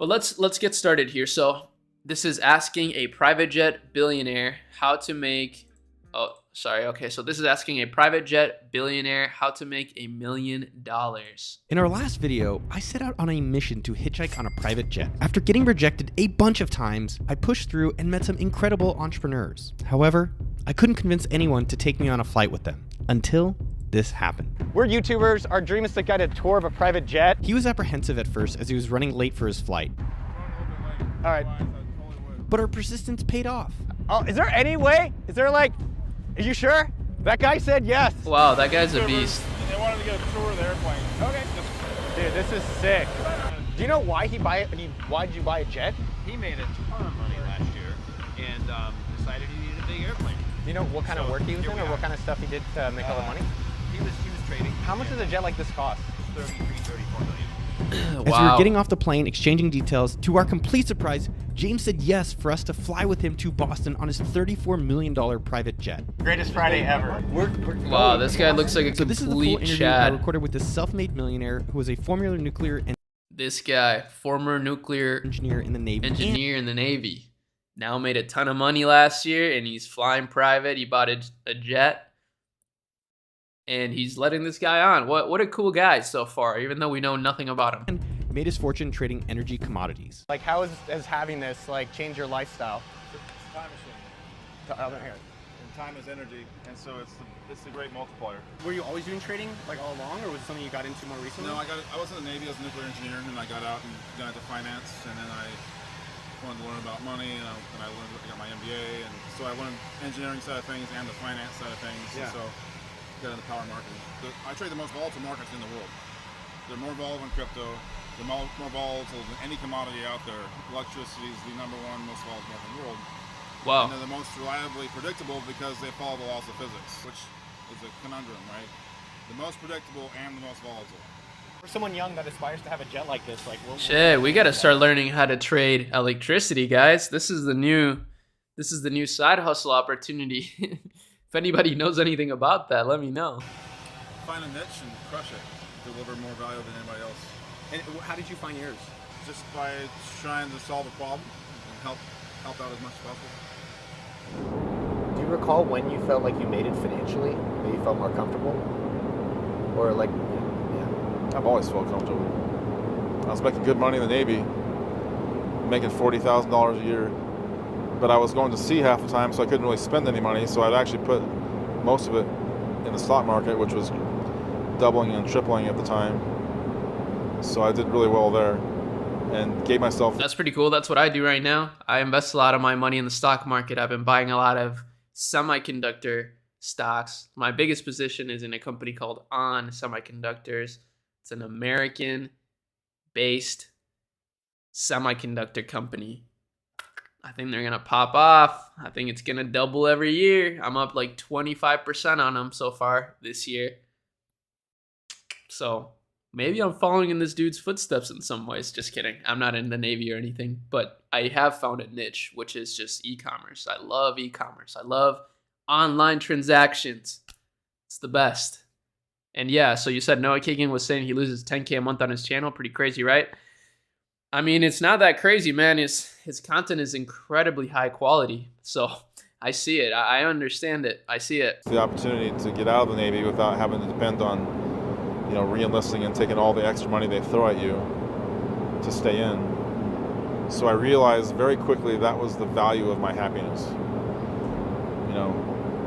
But let's get started here. So this is asking a private jet billionaire how to make. Oh, sorry. Okay, so this is asking a private jet billionaire how to make $1,000,000. In our last video, I set out on a mission to hitchhike on a private jet. After getting rejected a bunch of times, I pushed through and met some incredible entrepreneurs. However, I couldn't convince anyone to take me on a flight with them until this happened. We're YouTubers. Our dream is to get a tour of a private jet. He was apprehensive at first as he was running late for his flight. All right. But our persistence paid off. Oh, is there any way? Is there like, are you sure? That guy said yes. Wow, that guy's a beast. They wanted to get a tour of the airplane. Okay. Dude, this is sick. Do you know why why did you buy a jet? He made a ton of money last year and decided he needed a big airplane. Do you know what kind of work he was in or what kind of stuff he did to make all the money? He was trading. How much does a jet like this cost? 34 million. As we were getting off the plane, exchanging details, to our complete surprise, James said yes for us to fly with him to Boston on his $34 million private jet. Greatest Friday ever. Wow, this guy looks like a So this is the full complete interview I Chad. recorded with this self-made millionaire who was a former nuclear This guy, former nuclear engineer in the Navy. engineer in the Navy, now made a ton of money last year, and he's flying private. He bought a jet. And he's letting this guy on. What a cool guy so far, even though we know nothing about him. And made his fortune trading energy commodities. Like, how has having this like changed your lifestyle? It's a time machine. Here. And time is energy, and so it's a great multiplier. Were you always doing trading like all along, or was it something you got into more recently? No, I was in the Navy as a nuclear engineer, and I got out and got into finance, and then I wanted to learn about money, and I got my MBA, and so I learned engineering side of things and the finance side of things. Yeah. And so got into power marketing. I trade the most volatile markets in the world. They're more volatile than crypto. They're more volatile than any commodity out there. Electricity is the #1 most volatile market in the world. Wow. And they're the most reliably predictable because they follow the laws of physics, which is a conundrum, right? The most predictable and the most volatile. For someone young that aspires to have a jet like this, like Shit, we gotta start learning how to trade electricity, guys. This is the new side hustle opportunity. If anybody knows anything about that, let me know. Find a niche and crush it. Deliver more value than anybody else. And how did you find yours? Just by trying to solve a problem and help out as much as possible. Do you recall when you felt like you made it financially, that you felt more comfortable? Or like, yeah. I've always felt comfortable. I was making good money in the Navy, making $40,000 a year, but I was going to sea half the time, so I couldn't really spend any money, so I'd actually put most of it in the stock market, which was doubling and tripling at the time. So I did really well there and gave myself... That's pretty cool. That's what I do right now. I invest a lot of my money in the stock market. I've been buying a lot of semiconductor stocks. My biggest position is in a company called On Semiconductors. It's an American-based semiconductor company. I think they're going to pop off. I think it's going to double every year. I'm up like 25% on them so far this year. So maybe I'm following in this dude's footsteps in some ways. Just kidding. I'm not in the Navy or anything. But I have found a niche, which is just e-commerce. I love e-commerce. I love online transactions. It's the best. And yeah, so you said Noah Kagan was saying he loses 10K a month on his channel. Pretty crazy, right? I mean, it's not that crazy, man. His content is incredibly high quality. So I see it. I understand it. I see it. The opportunity to get out of the Navy without having to depend on, re-enlisting and taking all the extra money they throw at you to stay in. So I realized very quickly that was the value of my happiness.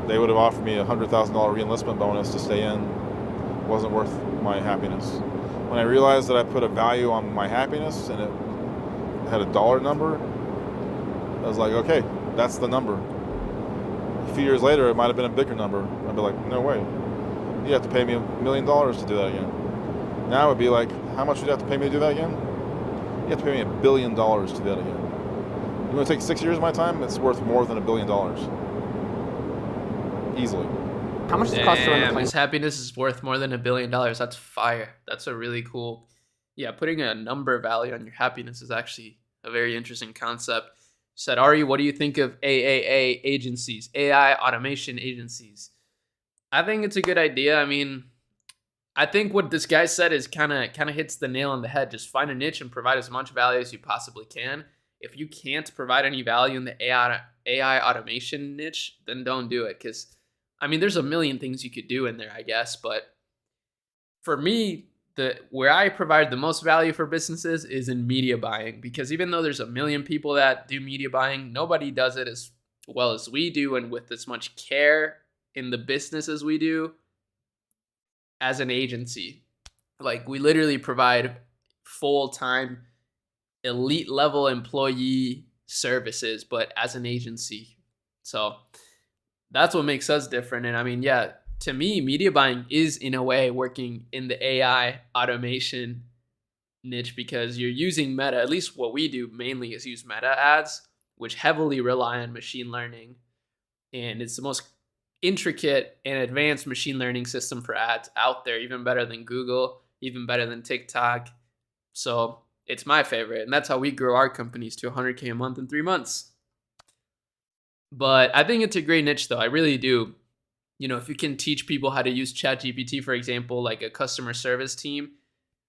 They would have offered me a $100,000 re-enlistment bonus to stay in. It wasn't worth my happiness. When I realized that I put a value on my happiness and it had a dollar number, I was like, okay, that's the number. A few years later, it might have been a bigger number. I'd be like, no way. You have to pay me $1 million to do that again. Now it would be like, how much would you have to pay me to do that again? You have to pay me $1 billion to do that again. You want to take 6 years of my time? It's worth more than $1 billion. Easily. How much does it cost to run the Damn, plane? his happiness is worth more than $1 billion. That's fire. That's a really cool... Yeah, putting a number value on your happiness is actually a very interesting concept. You said, Arie, what do you think of AAA agencies, AI automation agencies? I think it's a good idea. I mean, I think what this guy said is kind of hits the nail on the head. Just find a niche and provide as much value as you possibly can. If you can't provide any value in the AI automation niche, then don't do it. Because I mean, there's a million things you could do in there, I guess. But for me, the where I provide the most value for businesses is in media buying. Because even though there's a million people that do media buying, nobody does it as well as we do and with as much care in the business as we do as an agency. Like, we literally provide full-time elite level employee services, but as an agency. So that's what makes us different. And I mean, yeah, to me, media buying is in a way working in the AI automation niche, because you're using Meta. At least what we do mainly is use Meta ads, which heavily rely on machine learning. And it's the most intricate and advanced machine learning system for ads out there, even better than Google, even better than TikTok. So it's my favorite. And that's how we grow our companies to 100K a month in 3 months. But I think it's a great niche, though. I really do. You know, if you can teach people how to use ChatGPT, for example, like a customer service team,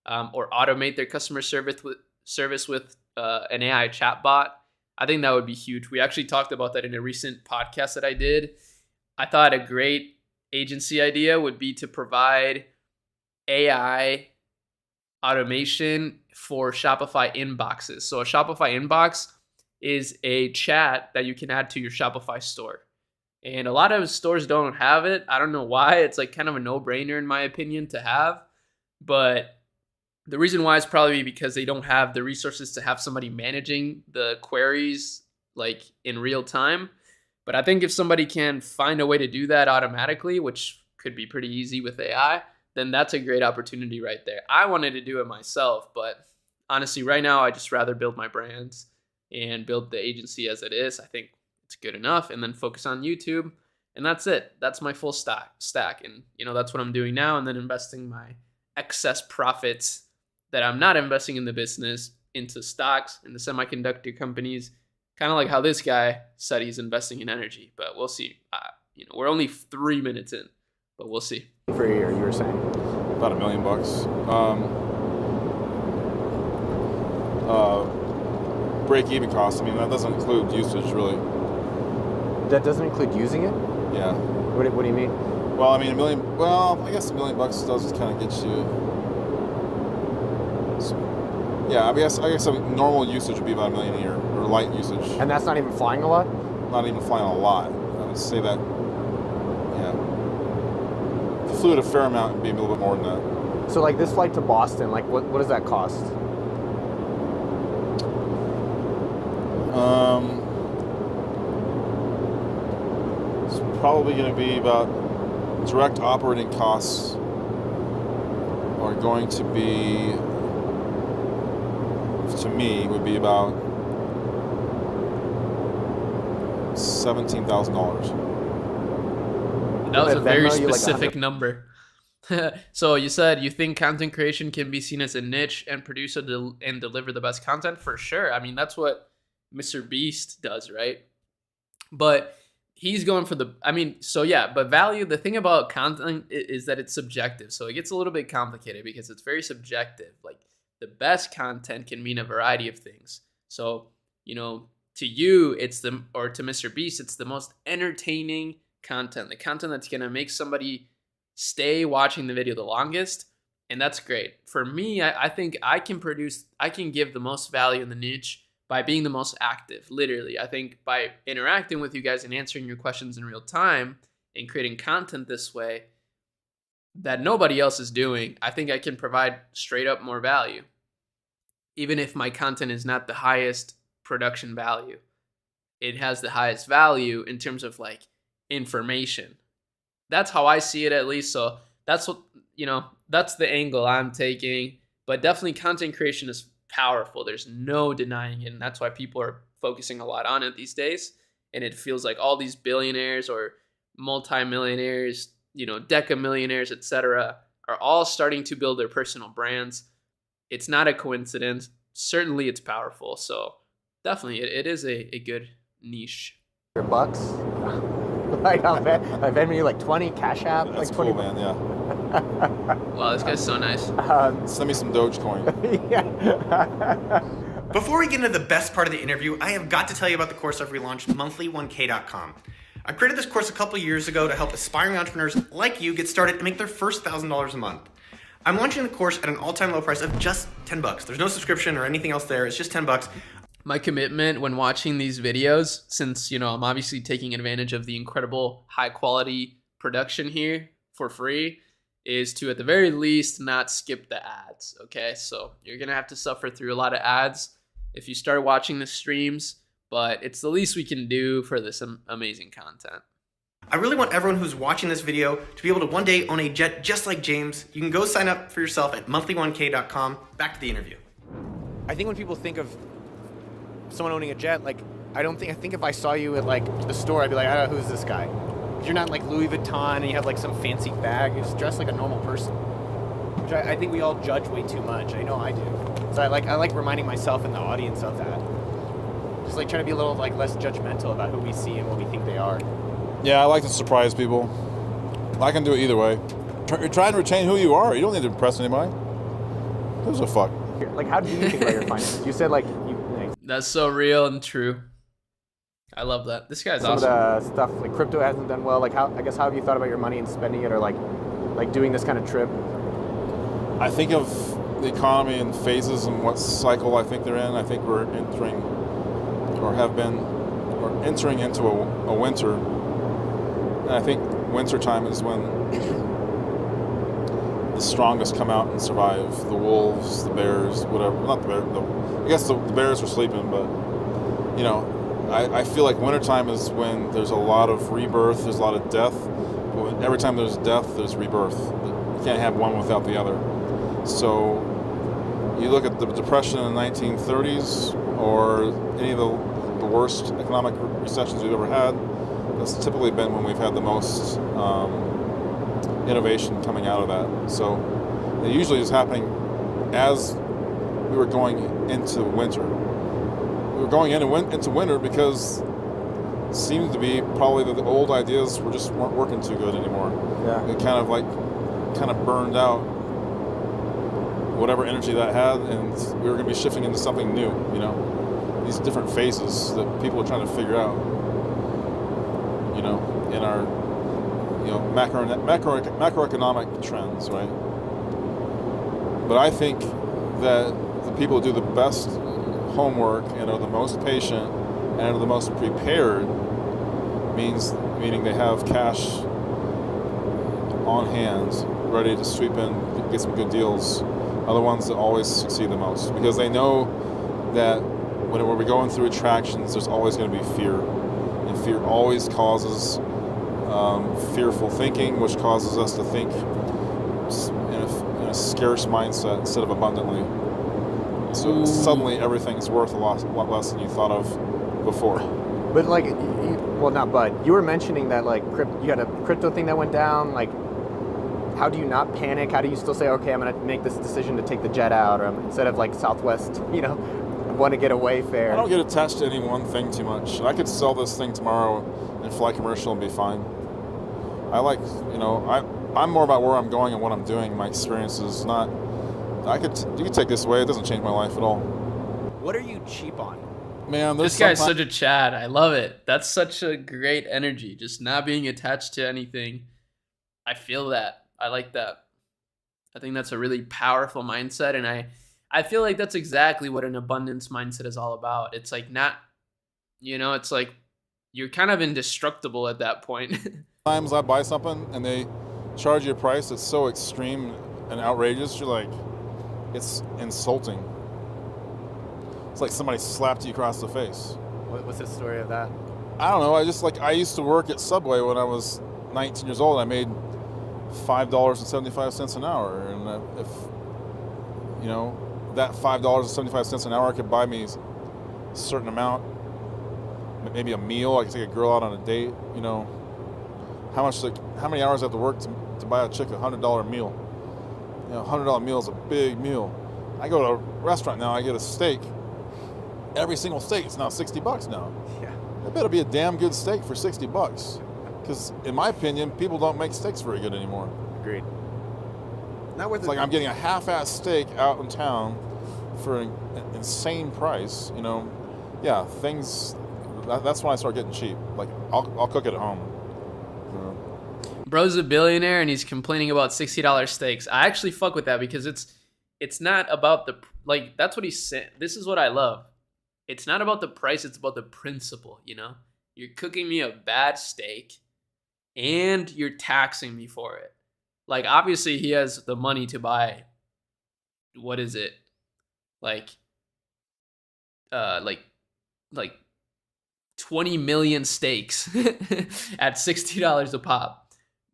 or automate their customer service with an AI chatbot, I think that would be huge. We actually talked about that in a recent podcast that I did. I thought a great agency idea would be to provide AI automation for Shopify inboxes. So a Shopify inbox is a chat that you can add to your Shopify store. And a lot of stores don't have it. I don't know why. It's like kind of a no-brainer in my opinion to have. But the reason why is probably because they don't have the resources to have somebody managing the queries like in real time. But I think if somebody can find a way to do that automatically, which could be pretty easy with AI, then that's a great opportunity right there. I wanted to do it myself, but honestly, right now, I just rather build my brands and build the agency as it is. I think it's good enough, and then focus on YouTube, and that's it. That's my full stack. And, you know, that's what I'm doing now, and then investing my excess profits that I'm not investing in the business into stocks, into semiconductor companies, kind of like how this guy said he's investing in energy. But we'll see. You know, we're only 3 minutes in, but we'll see. For a year, you were saying? About $1 million. Break-even cost. I mean, that doesn't include usage, really. That doesn't include using it? Yeah. What do you mean? Well, I mean, $1 million. Well, I guess $1 million does kind of get you. Yeah, I guess normal usage would be about $1 million a year, or light usage. And that's not even flying a lot? Not even flying a lot. I would say that. Yeah. If you flew at a fair amount, it'd be a little bit more than that. So, like this flight to Boston, like what does that cost? It's probably going to be about direct operating costs are going to be, to me, would be about $17,000. That was a very Venmo you like specific number. So you said you think content creation can be seen as a niche and produce and deliver the best content? For sure. I mean, that's what Mr. Beast does, right? But he's going for but value, the thing about content is that it's subjective. So it gets a little bit complicated because it's very subjective. Like, the best content can mean a variety of things. So, you know, to you, to Mr. Beast, it's the most entertaining content, the content that's going to make somebody stay watching the video the longest. And that's great. For me, I think I can give the most value in the niche by being the most active. Literally, I think by interacting with you guys and answering your questions in real time and creating content this way that nobody else is doing, I think I can provide straight up more value. Even if my content is not the highest production value, it has the highest value in terms of like information. That's how I see it, at least. So that's what, you know, that's the angle I'm taking. But definitely content creation is powerful. There's no denying it. And that's why people are focusing a lot on it these days. And it feels like all these billionaires or multimillionaires, you know, decamillionaires, etc., are all starting to build their personal brands. It's not a coincidence. Certainly it's powerful. So definitely it is a good niche. $100? Like, I bet me like 20 Cash App. That's like cool, 20 man. Yeah. Wow, this guy's so nice. Send me some Dogecoin. Yeah. Before we get into the best part of the interview, I have got to tell you about the course I've relaunched, monthly1k.com. I created this course a couple years ago to help aspiring entrepreneurs like you get started and make their first $1,000 a month. I'm launching the course at an all-time low price of just $10. There's no subscription or anything else there. It's just $10. My commitment when watching these videos, since, you know, I'm obviously taking advantage of the incredible high quality production here for free, is to at the very least not skip the ads. Okay, so you're gonna have to suffer through a lot of ads if you start watching the streams, but it's the least we can do for this amazing content. I really want everyone who's watching this video to be able to one day own a jet just like James. You can go sign up for yourself at monthly1k.com. Back to the interview. I think when people think of someone owning a jet, like, I think if I saw you at, like, the store, I'd be like, oh, who's this guy? You're not like Louis Vuitton and you have like some fancy bag. You're just dressed like a normal person. Which I think we all judge way too much. I know I do. So I like reminding myself and the audience of that. Just like trying to be a little like less judgmental about who we see and what we think they are. Yeah, I like to surprise people. I can do it either way. Try and retain who you are. You don't need to impress anybody. Who's a fuck? Like, how do you think about your finances? You said like That's so real and true. I love that. This guy's some awesome. of the stuff like crypto hasn't done well. Like, how have you thought about your money and spending it, or like doing this kind of trip? I think of the economy in phases and what cycle I think they're in. I think we're entering, or have been, or entering into a winter. And I think winter time is when the strongest come out and survive. The wolves, the bears, whatever. Not the bear. I guess the bears are sleeping, but you know. I feel like wintertime is when there's a lot of rebirth, there's a lot of death. But every time there's death, there's rebirth. You can't have one without the other. So you look at the Depression in the 1930s or any of the worst economic recessions we've ever had, that's typically been when we've had the most innovation coming out of that. So it usually is happening as we were going into winter. We were going into winter because it seemed to be probably that the old ideas weren't working too good anymore. Yeah. It kind of burned out whatever energy that had, and we were going to be shifting into something new. You know, these different phases that people are trying to figure out. You know, in our macroeconomic trends, right? But I think that the people who do the best homework and are the most patient and are the most prepared, meaning they have cash on hand ready to sweep in, get some good deals, are the ones that always succeed the most, because they know that when we're going through attractions, there's always going to be fear, and fear always causes fearful thinking, which causes us to think in a scarce mindset instead of abundantly. So suddenly everything's worth a lot less than you thought of before. But like, you were mentioning that like you had a crypto thing that went down. Like, how do you not panic? How do you still say, okay, I'm gonna make this decision to take the jet out, or instead of like Southwest, want to get away fare? I don't get attached to any one thing too much. I could sell this thing tomorrow and fly commercial and be fine. I'm more about where I'm going and what I'm doing. My experience is not. You could take this away. It doesn't change my life at all. What are you cheap on? Man, this guy's such a Chad. I love it. That's such a great energy. Just not being attached to anything. I feel that. I like that. I think that's a really powerful mindset, and I feel like that's exactly what an abundance mindset is all about. It's like not, it's like you're kind of indestructible at that point. Times I buy something and they charge you a price that's so extreme and outrageous, you're like, it's insulting. It's like somebody slapped you across the face. What's the story of that? I don't know. I used to work at Subway when I was 19 years old. And I made $5.75 an hour, and if that $5.75 an hour could buy me a certain amount, maybe a meal. I could take a girl out on a date. How many hours I have to work to buy a chick a $100 meal? $100 meal is a big meal. I go to a restaurant now, I get a steak. Every single steak is now $60 now. Yeah. It better be a damn good steak for $60. Because in my opinion, people don't make steaks very good anymore. Agreed. Not worth It's it. like I'm getting a half-ass steak out in town for an insane price. You know, yeah, things. That's when I start getting cheap. Like I'll cook it at home. Bro's a billionaire and he's complaining about $60 steaks. I actually fuck with that because it's not about the like. That's what he's saying. This is what I love. It's not about the price. It's about the principle. You know, you're cooking me a bad steak, and you're taxing me for it. Like obviously he has the money to buy. What is it? Like, like 20 million steaks at $60 a pop.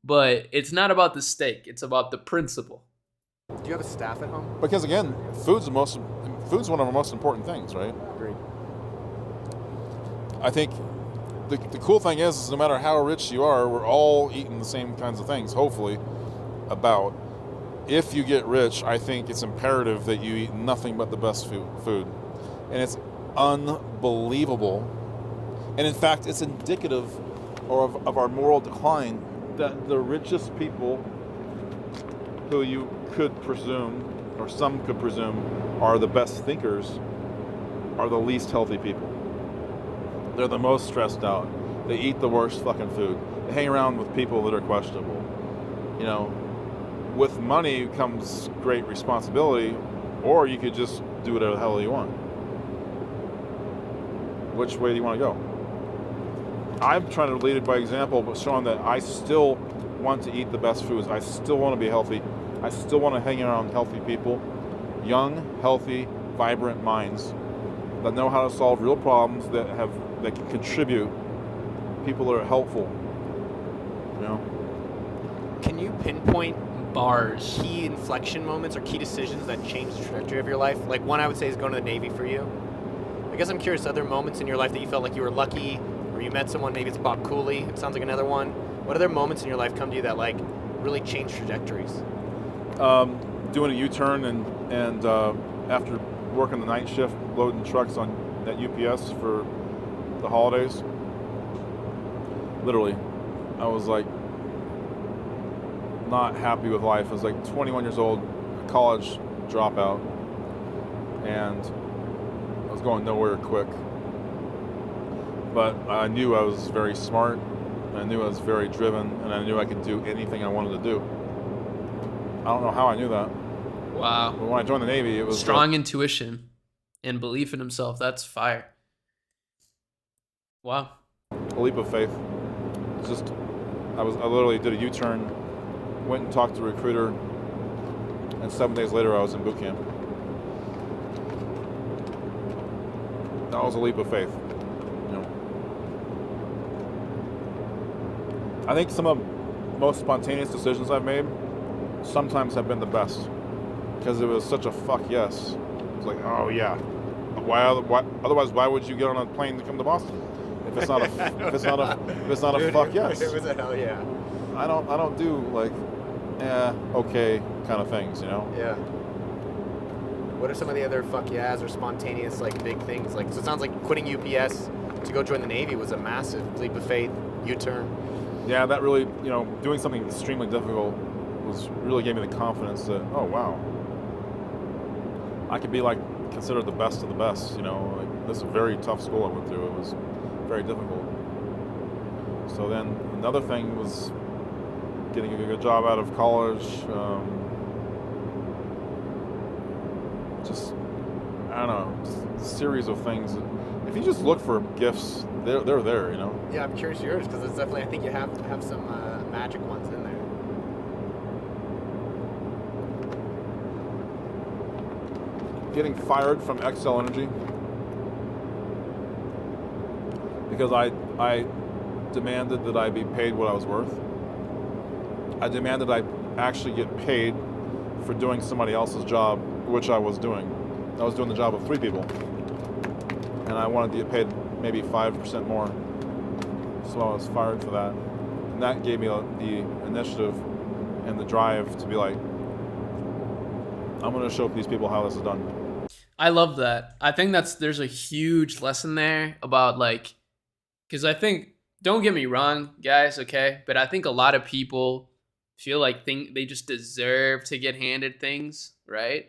But it's not about the steak. It's about the principle. Do you have a staff at home? Because again, food's one of our most important things, right? Agreed. I think the cool thing is no matter how rich you are, we're all eating the same kinds of things, hopefully, about. If you get rich, I think it's imperative that you eat nothing but the best food. And it's unbelievable. And in fact, it's indicative of our moral decline that the richest people who you could presume, or some could presume, are the best thinkers, are the least healthy people. They're the most stressed out. They eat the worst fucking food. They hang around with people that are questionable. You know, with money comes great responsibility, or you could just do whatever the hell you want. Which way do you want to go? I'm trying to lead it by example, but showing that I still want to eat the best foods. I still want to be healthy. I still want to hang around healthy people, young, healthy, vibrant minds that know how to solve real problems that can contribute. People that are helpful. You know. Can you pinpoint Bars. key inflection moments or key decisions that changed the trajectory of your life? Like one I would say is going to the Navy for you. I guess I'm curious, other moments in your life that you felt like you were lucky, or you met someone, maybe it's Bob Cooley, it sounds like another one. What other moments in your life come to you that like really changed trajectories? Doing a U-turn and after working the night shift, loading trucks at UPS for the holidays, literally, I was like not happy with life. I was like 21 years old, college dropout, and I was going nowhere quick. But I knew I was very smart, I knew I was very driven, and I knew I could do anything I wanted to do. I don't know how I knew that. Wow. But when I joined the Navy, it was strong intuition and belief in himself. That's fire. Wow. a leap of faith. It's just, I literally did a U-turn, went and talked to a recruiter, and 7 days later I was in boot camp. That was a leap of faith. You know. I think some of the most spontaneous decisions I've made sometimes have been the best, because it was such a fuck yes. It's like, oh yeah. Why otherwise? Why would you get on a plane to come to Boston if it's not a fuck yes? It was a hell yeah. I don't do like, okay kind of things, you know. Yeah. What are some of the other fuck yeahs or spontaneous like big things? Like, so it sounds like quitting UPS to go join the Navy was a massive leap of faith, U-turn. Yeah, that really, you know, doing something extremely difficult really gave me the confidence that, oh wow, I could be like considered the best of the best, you know. Like, this is a very tough school I went through. It was very difficult. So then another thing was getting a good job out of college. Just, I don't know, just a series of things. If you just look for gifts, they're there, you know. Yeah, I'm curious yours, because it's definitely, I think you have to have some magic ones in there. Getting fired from Excel Energy because I demanded that I be paid what I was worth. I demanded I actually get paid for doing somebody else's job, which I was doing. I was doing the job of 3 people, and I wanted to get paid maybe 5% more. So I was fired for that, and that gave me the initiative and the drive to be like, I'm going to show these people how this is done. I love that. I think there's a huge lesson there about like, because I think, don't get me wrong, guys, okay, but I think a lot of people feel like they just deserve to get handed things, right?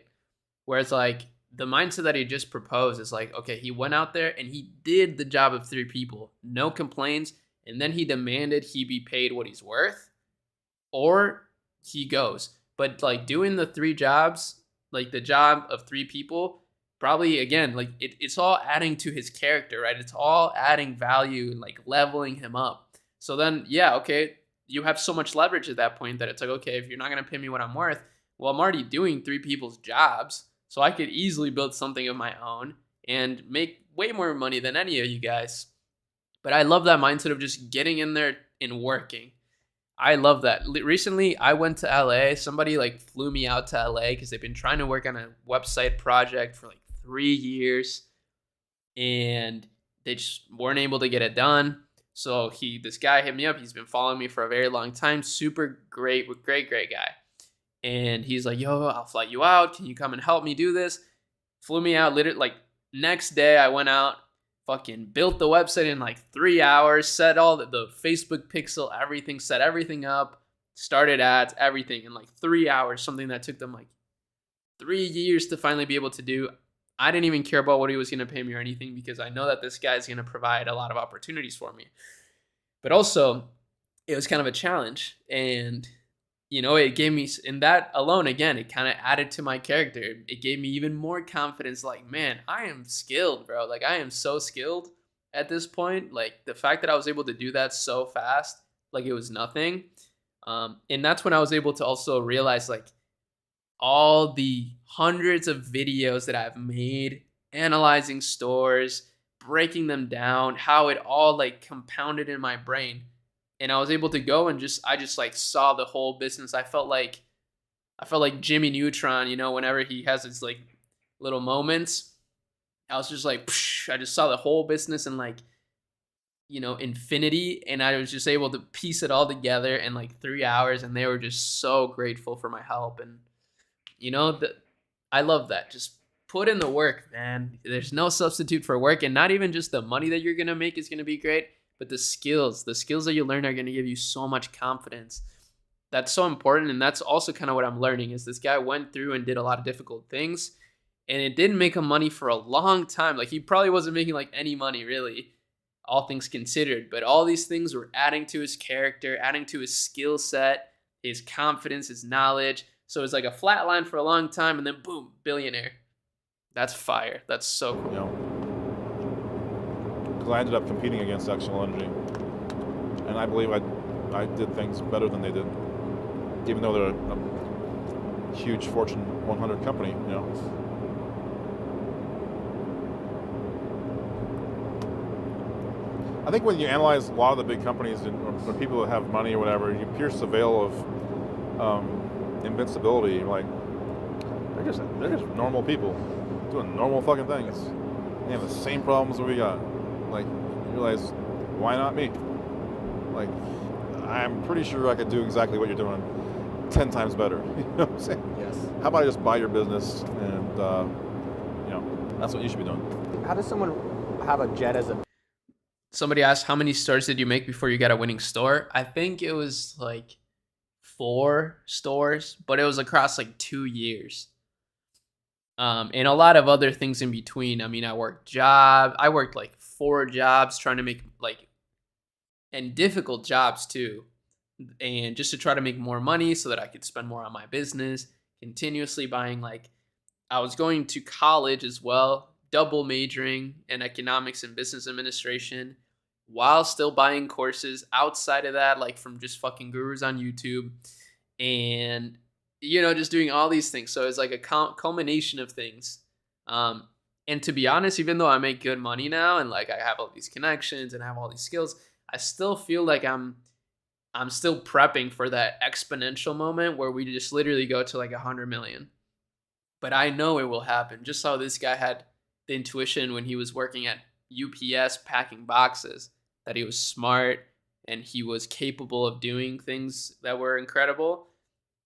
Whereas like the mindset that he just proposed is like, okay, he went out there and he did the job of 3 people, no complaints, and then he demanded he be paid what he's worth, or he goes. But like doing the 3 jobs, like the job of 3 people, probably again, like it's all adding to his character, right? It's all adding value and like leveling him up. So then, yeah, okay, you have so much leverage at that point that it's like, okay, if you're not gonna pay me what I'm worth, well, I'm already doing 3 people's jobs, so I could easily build something of my own and make way more money than any of you guys. But I love that mindset of just getting in there and working. I love that. Recently, I went to LA. Somebody like flew me out to LA because they've been trying to work on a website project for like 3 years, and they just weren't able to get it done. So this guy hit me up. He's been following me for a very long time. Super great guy. And he's like, yo, I'll fly you out. Can you come and help me do this? Flew me out. Literally, like next day, I went out, fucking built the website in like 3 hours, set all the Facebook pixel, everything, set everything up, started ads, everything in like 3 hours, something that took them like 3 years to finally be able to do. I didn't even care about what he was going to pay me or anything because I know that this guy's going to provide a lot of opportunities for me. But also, it was kind of a challenge. And, you know, it gave me, in that alone, again, it kind of added to my character. It gave me even more confidence. Like, man, I am skilled, bro. Like, I am so skilled at this point. Like, the fact that I was able to do that so fast, like it was nothing. And that's when I was able to also realize, like, all the hundreds of videos that I've made analyzing stores, breaking them down, how it all like compounded in my brain. And I was able to go and I just like saw the whole business. I felt like Jimmy Neutron, you know, whenever he has his like little moments. I was just like, I just saw the whole business in like, you know, infinity. And I was just able to piece it all together in like 3 hours. And they were just so grateful for my help. And, you know, I love that. Just put in the work, man. There's no substitute for work. And not even just the money that you're going to make is going to be great, but the skills that you learn are going to give you so much confidence. That's so important. And that's also kind of what I'm learning is this guy went through and did a lot of difficult things, and it didn't make him money for a long time. Like he probably wasn't making like any money really, all things considered, but all these things were adding to his character, adding to his skill set, his confidence, his knowledge. So it was like a flat line for a long time, and then boom, billionaire. That's fire. That's so cool. You know, because I ended up competing against Excel Energy, and I believe I did things better than they did, even though they're a huge Fortune 100 company. You know. I think when you analyze a lot of the big companies or people that have money or whatever, you pierce the veil of invincibility. You're like, they're just normal people doing normal fucking things. They have the same problems that we got. Like, you realize, why not me? Like, I'm pretty sure I could do exactly what you're doing 10 times better. You know what I'm saying? Yes. How about I just buy your business and, you know, that's what you should be doing. How does someone have a jet as a... Somebody asked, how many stores did you make before you got a winning store? I think it was like 4 stores, but it was across like 2 years. And a lot of other things in between. I mean, I worked like 4 jobs trying to make like, and difficult jobs too. And just to try to make more money so that I could spend more on my business, continuously buying, like, I was going to college as well, double majoring in economics and business administration while still buying courses outside of that, like from just fucking gurus on YouTube. And you know, just doing all these things. So it's like a culmination of things. And to be honest, even though I make good money now and like I have all these connections and I have all these skills, I still feel like I'm still prepping for that exponential moment where we just literally go to like 100 million. But I know it will happen. Just how this guy had the intuition when he was working at UPS packing boxes, that he was smart and he was capable of doing things that were incredible.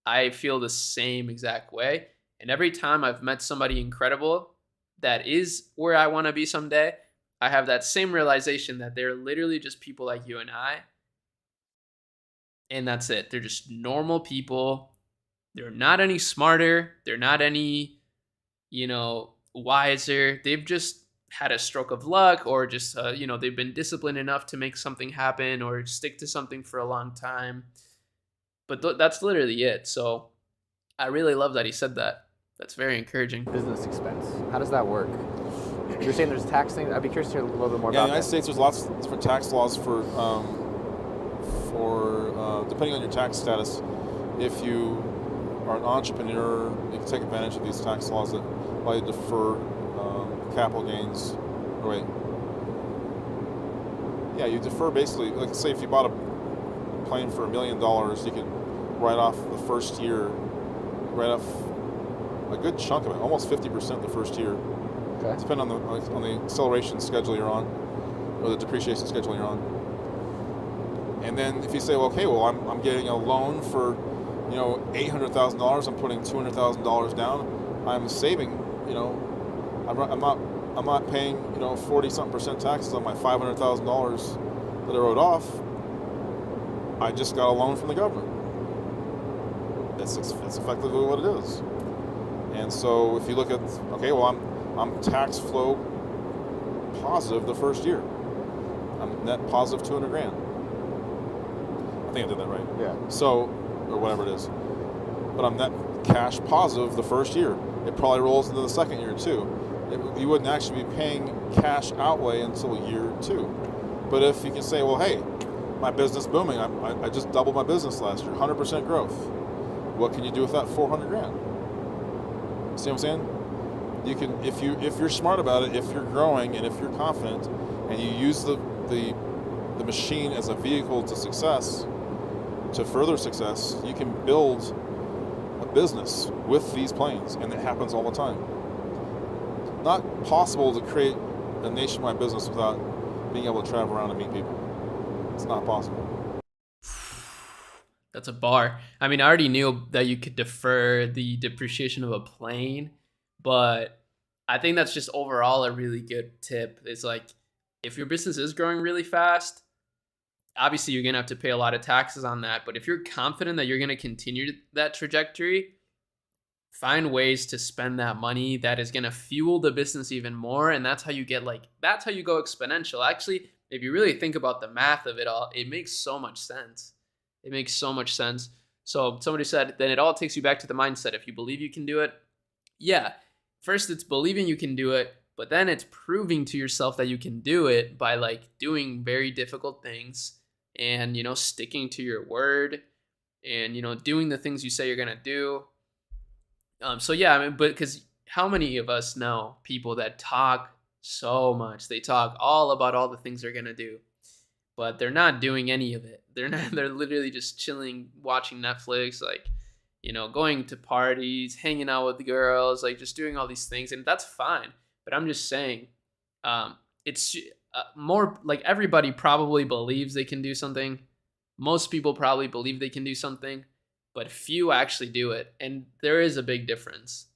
I feel the same exact way. And every time I've met somebody incredible that is where I want to be someday, I have that same realization that they're literally just people like you and I. and that's it. They're just normal people. They're not any smarter. They're not any, wiser. They've just had a stroke of luck, or just, they've been disciplined enough to make something happen or stick to something for a long time. But that's literally it. So I really love that he said that. That's very encouraging. Business expense. How does that work? You're saying there's tax things. I'd be curious to hear a little bit more Yeah, in about the United that. States, there's lots of different tax laws for depending on your tax status. If you are an entrepreneur, you can take advantage of these tax laws that allow you to defer capital gains. Or wait. Yeah, you defer basically, like say if you bought a plane for $1 million, you could write off the first year, write off a good chunk of it, almost 50% the first year. Okay. Depending on the acceleration schedule you're on, or the depreciation schedule you're on. And then if you say, well, okay, well, I'm getting a loan for, $800,000. I'm putting $200,000 down. I'm saving, I'm not paying 40-something% taxes on my $500,000 that I wrote off. I just got a loan from the government. That's effectively what it is. And so if you look at, okay, well, I'm tax flow positive the first year. I'm net positive $200,000. I think I did that right. Yeah. So, or whatever it is. But I'm net cash positive the first year. It probably rolls into the second year too. You wouldn't actually be paying cash outlay until year 2. But if you can say, well, hey, my business booming. I just doubled my business last year, 100% growth. What can you do with that $400,000? See what I'm saying? You can, if you're smart about it, if you're growing and if you're confident, and you use the machine as a vehicle to success, to further success, you can build a business with these planes, and it happens all the time. Not possible to create a nationwide business without being able to travel around and meet people. It's not possible. That's a bar. I mean, I already knew that you could defer the depreciation of a plane, but I think that's just overall a really good tip. It's like, if your business is growing really fast, obviously you're going to have to pay a lot of taxes on that. But if you're confident that you're going to continue that trajectory, find ways to spend that money that is going to fuel the business even more. And that's how you get that's how you go exponential. Actually, if you really think about the math of it all, it makes so much sense. It makes so much sense. So somebody said, then it all takes you back to the mindset. If you believe you can do it, yeah. First, it's believing you can do it, but then it's proving to yourself that you can do it by doing very difficult things and, sticking to your word and, doing the things you say you're going to do. So yeah, I mean, but because how many of us know people that talk so much? They talk all about all the things they're going to do, but they're not doing any of it. They're literally just chilling, watching Netflix, going to parties, hanging out with the girls, just doing all these things. And that's fine. But I'm just saying, it's more like everybody probably believes they can do something. Most people probably believe they can do something, but few actually do it. And there is a big difference.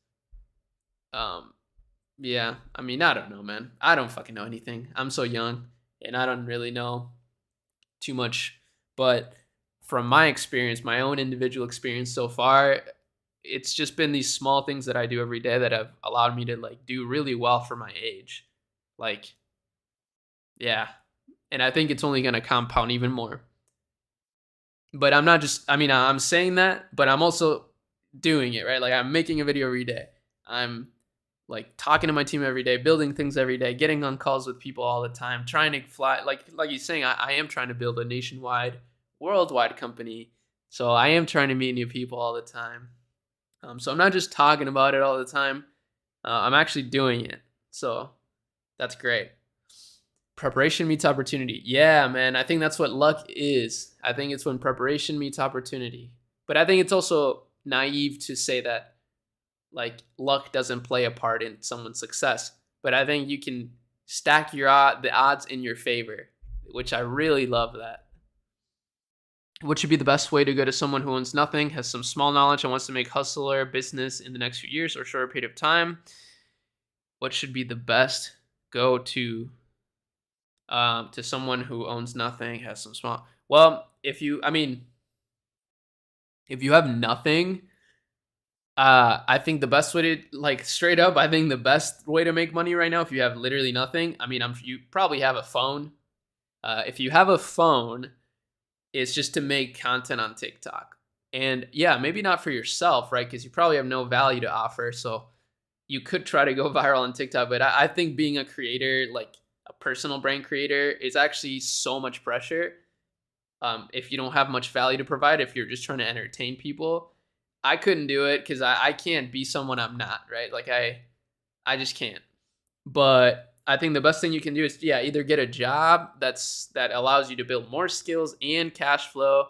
Yeah, I mean, I don't know, man. I don't fucking know anything. I'm so young and I don't really know too much. But from my experience, my own individual experience so far, it's just been these small things that I do every day that have allowed me to do really well for my age. Yeah. And I think it's only going to compound even more. But I'm saying that, but I'm also doing it, right? I'm making a video every day. I'm talking to my team every day, building things every day, getting on calls with people all the time, trying to fly. Like you're saying, I am trying to build a nationwide, worldwide company. So I am trying to meet new people all the time. So I'm not just talking about it all the time. I'm actually doing it. So that's great. Preparation meets opportunity. Yeah, man. I think that's what luck is. I think it's when preparation meets opportunity. But I think it's also naive to say that luck doesn't play a part in someone's success. But I think you can stack the odds in your favor, which I really love that. What should be the best way to go to someone who owns nothing, has some small knowledge, and wants to make hustler business in the next few years or shorter period of time? What should be the best go to someone who owns nothing, has some small... Well, If you have nothing, I think the best way to, like, straight up, I think the best way to make money right now, if you have literally nothing, I mean, you probably have a phone. If you have a phone, it's just to make content on TikTok. And yeah, maybe not for yourself, right? Because you probably have no value to offer. So you could try to go viral on TikTok. But I think being a creator, like a personal brand creator, is actually so much pressure. If you don't have much value to provide, if you're just trying to entertain people, I couldn't do it because I can't be someone I'm not, right? Like I just can't. But I think the best thing you can do is, yeah, either get a job that allows you to build more skills and cash flow,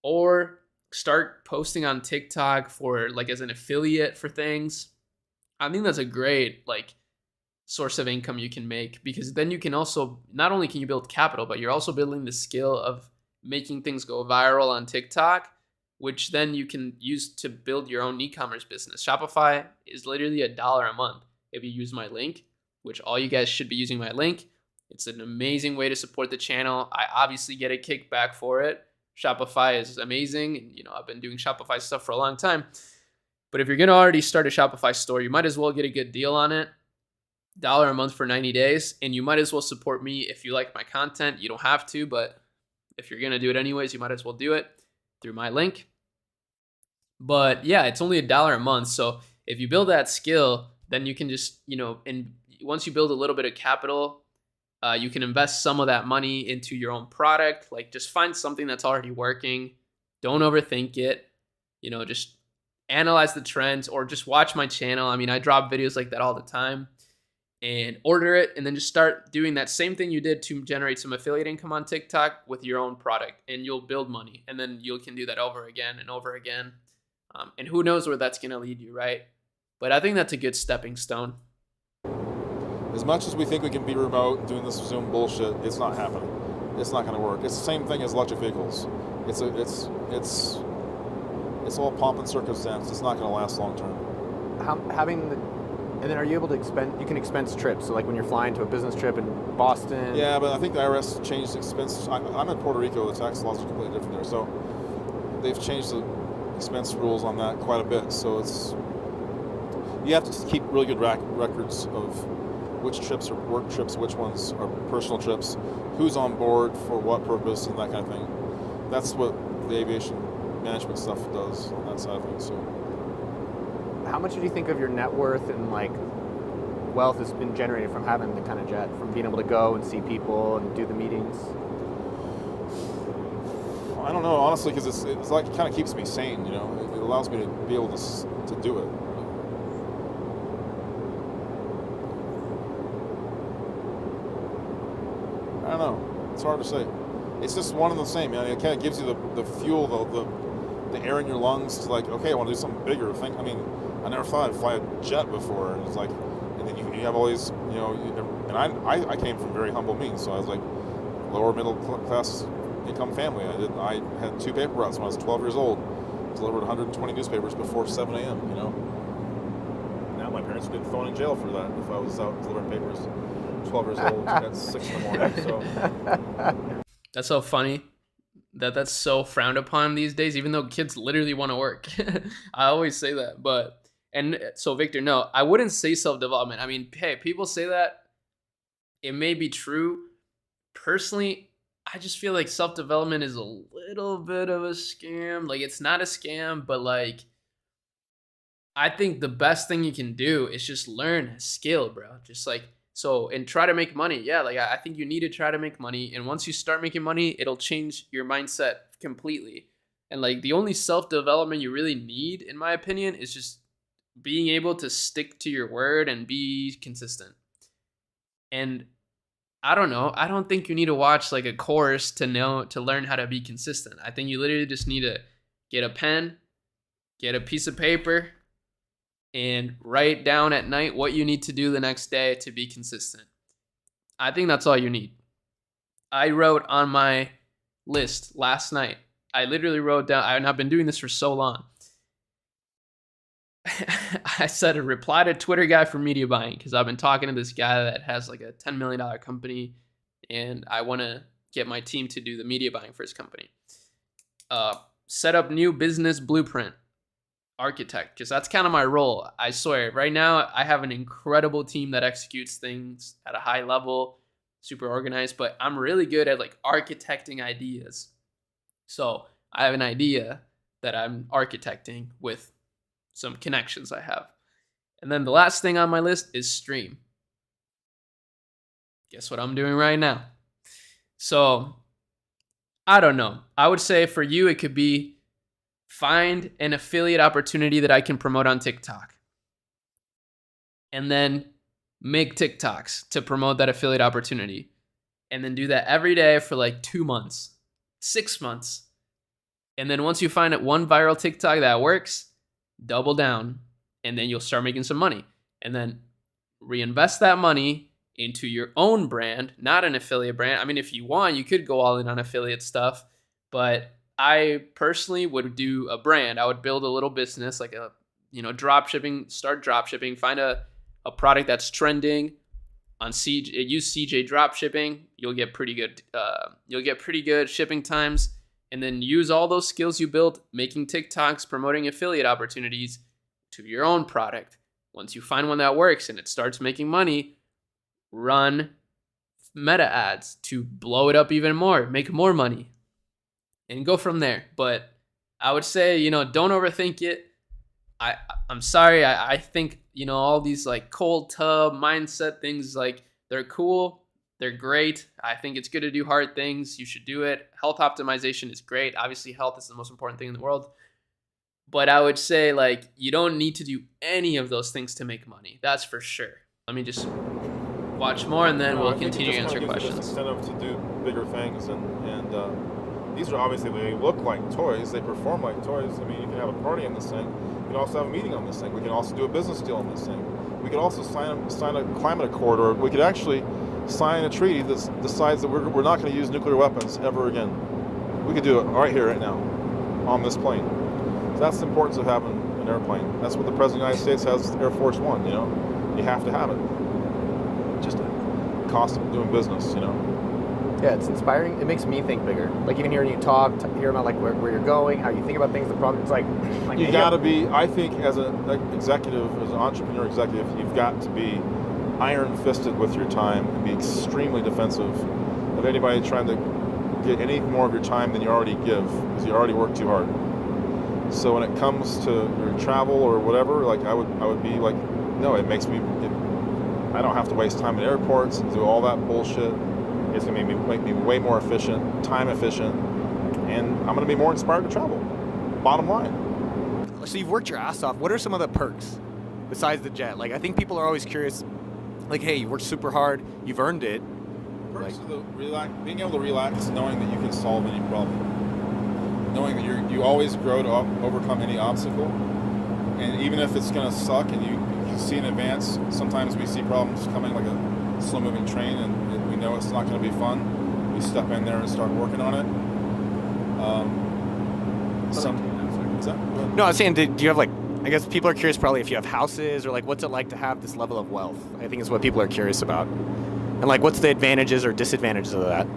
or start posting on TikTok for, like, as an affiliate for things. I think that's a great, like, source of income you can make, because then you can also, not only can you build capital, but you're also building the skill of making things go viral on TikTok, which then you can use to build your own e-commerce business. Shopify is literally $1 a month if you use my link, which all you guys should be using my link. It's an amazing way to support the channel. I obviously get a kickback for it. Shopify is amazing. And, I've been doing Shopify stuff for a long time. But if you're going to already start a Shopify store, you might as well get a good deal on it. $1 a month for 90 days. And you might as well support me if you like my content. You don't have to, but if you're going to do it anyways, you might as well do it through my link. But yeah, it's only $1 a month. So if you build that skill, then you can just, and once you build a little bit of capital, you can invest some of that money into your own product. Like, just find something that's already working. Don't overthink it. Just analyze the trends, or just watch my channel. I mean, I drop videos like that all the time, and order it, and then just start doing that same thing you did to generate some affiliate income on TikTok with your own product, and you'll build money. And then you can do that over again and over again. And who knows where that's going to lead you, right? But I think that's a good stepping stone. As much as we think we can be remote and doing this Zoom bullshit, it's not happening. It's not going to work. It's the same thing as electric vehicles. It's all pomp and circumstance. It's not going to last long term. And then are you able to you can expense trips? So like when you're flying to a business trip in Boston. Yeah, but I think the IRS changed expense. I'm in Puerto Rico. The tax laws are completely different there. So they've changed the expense rules on that quite a bit. So you have to keep really good records of which trips are work trips, which ones are personal trips, who's on board for what purpose, and that kind of thing. That's what the aviation management stuff does on that side of things. So, how much do you think of your net worth and like wealth has been generated from having the kind of jet, from being able to go and see people and do the meetings? I don't know, honestly, because it's like, it kind of keeps me sane. It allows me to be able to do it. I don't know. It's hard to say. It's just one and the same. It kind of gives you the fuel, the air in your lungs to, like, okay, I want to do something bigger. I never thought I'd fly a jet before. And it's like, and then you have all these, and I came from very humble means, so I was like lower middle class income family. I had 2 paper routes when I was 12 years old. Delivered 120 newspapers before 7 a.m. Now my parents would get thrown in jail for that if I was out delivering papers. 12 years old at 6 in the morning. So that's so funny that's so frowned upon these days, even though kids literally want to work. I always say that. And so, Victor, no, I wouldn't say self-development. I mean, hey, people say that. It may be true. Personally, I just feel like self-development is a little bit of a scam. Like, it's not a scam, but like, I think the best thing you can do is just learn a skill, bro. Just like, and try to make money. Yeah, like, I think you need to try to make money. And once you start making money, it'll change your mindset completely. And like, the only self-development you really need, in my opinion, is just being able to stick to your word and be consistent. And I don't know. I don't think you need to watch like a course to learn how to be consistent. I think you literally just need to get a pen, get a piece of paper, and write down at night what you need to do the next day to be consistent. I think that's all you need. I wrote on my list last night. I literally wrote down, and I've been doing this for so long. I said a reply to Twitter guy for media buying, because I've been talking to this guy that has like a $10 million company, and I want to get my team to do the media buying for his company. set up new business blueprint architect, because that's kind of my role. I swear, right now I have an incredible team that executes things at a high level, super organized, but I'm really good at like architecting ideas. So I have an idea that I'm architecting with some connections I have. And then the last thing on my list is stream. Guess what I'm doing right now? So I don't know. I would say for you, it could be find an affiliate opportunity that I can promote on TikTok. And then make TikToks to promote that affiliate opportunity. And then do that every day for like 2 months, 6 months. And then once you find it one viral TikTok that works, double down. And then you'll start making some money. And then reinvest that money into your own brand, not an affiliate brand. I mean, if you want, you could go all in on affiliate stuff. But I personally would do a brand. I would build a little business, like a, drop shipping, start drop shipping, find a product that's trending on CJ, use CJ drop shipping. You'll get pretty good shipping times, and then use all those skills you built making TikToks, promoting affiliate opportunities to your own product. Once you find one that works and it starts making money, run meta ads to blow it up even more, make more money, and go from there. But I would say, don't overthink it. I'm sorry. I think, all these like cold tub mindset things, like they're cool. They're great. I think it's good to do hard things. You should do it. Health optimization is great. Obviously, health is the most important thing in the world. But I would say, like, you don't need to do any of those things to make money. That's for sure. Let me just watch more, and then we'll continue to answer questions. This incentive to do bigger things, and these are obviously, they look like toys. They perform like toys. I mean, you can have a party on this thing. You can also have a meeting on this thing. We can also do a business deal on this thing. We could also sign a climate accord, or we could actually sign a treaty that decides that we're not going to use nuclear weapons ever again. We could do it right here, right now, on this plane. So that's the importance of having an airplane. That's what the President of the United States has, Air Force One, You have to have it. Just a cost of doing business, Yeah, it's inspiring. It makes me think bigger. Like even hearing you talk, hearing about like where you're going, how you think about things, the problem. It's like you got to be. I think as an executive, as an entrepreneur executive, you've got to be iron-fisted with your time and be extremely defensive of anybody trying to get any more of your time than you already give, because you already work too hard. So when it comes to your travel or whatever, like I would be like, no, it makes me. I don't have to waste time in airports and do all that bullshit. It's going to make me way more efficient, time efficient, and I'm going to be more inspired to travel. Bottom line. So you've worked your ass off. What are some of the perks besides the jet? Like I think people are always curious. Like, hey, you worked super hard. You've earned it. Perks of being able to relax, knowing that you can solve any problem, knowing that you always grow to overcome any obstacle, and even if it's going to suck and you can see in advance. Sometimes we see problems coming like a slow-moving train, and we know it's not going to be fun. We step in there and start working on it. What's that? No, I was saying, do you have like, I guess people are curious probably if you have houses, or like what's it like to have this level of wealth? I think is what people are curious about. And like what's the advantages or disadvantages of that?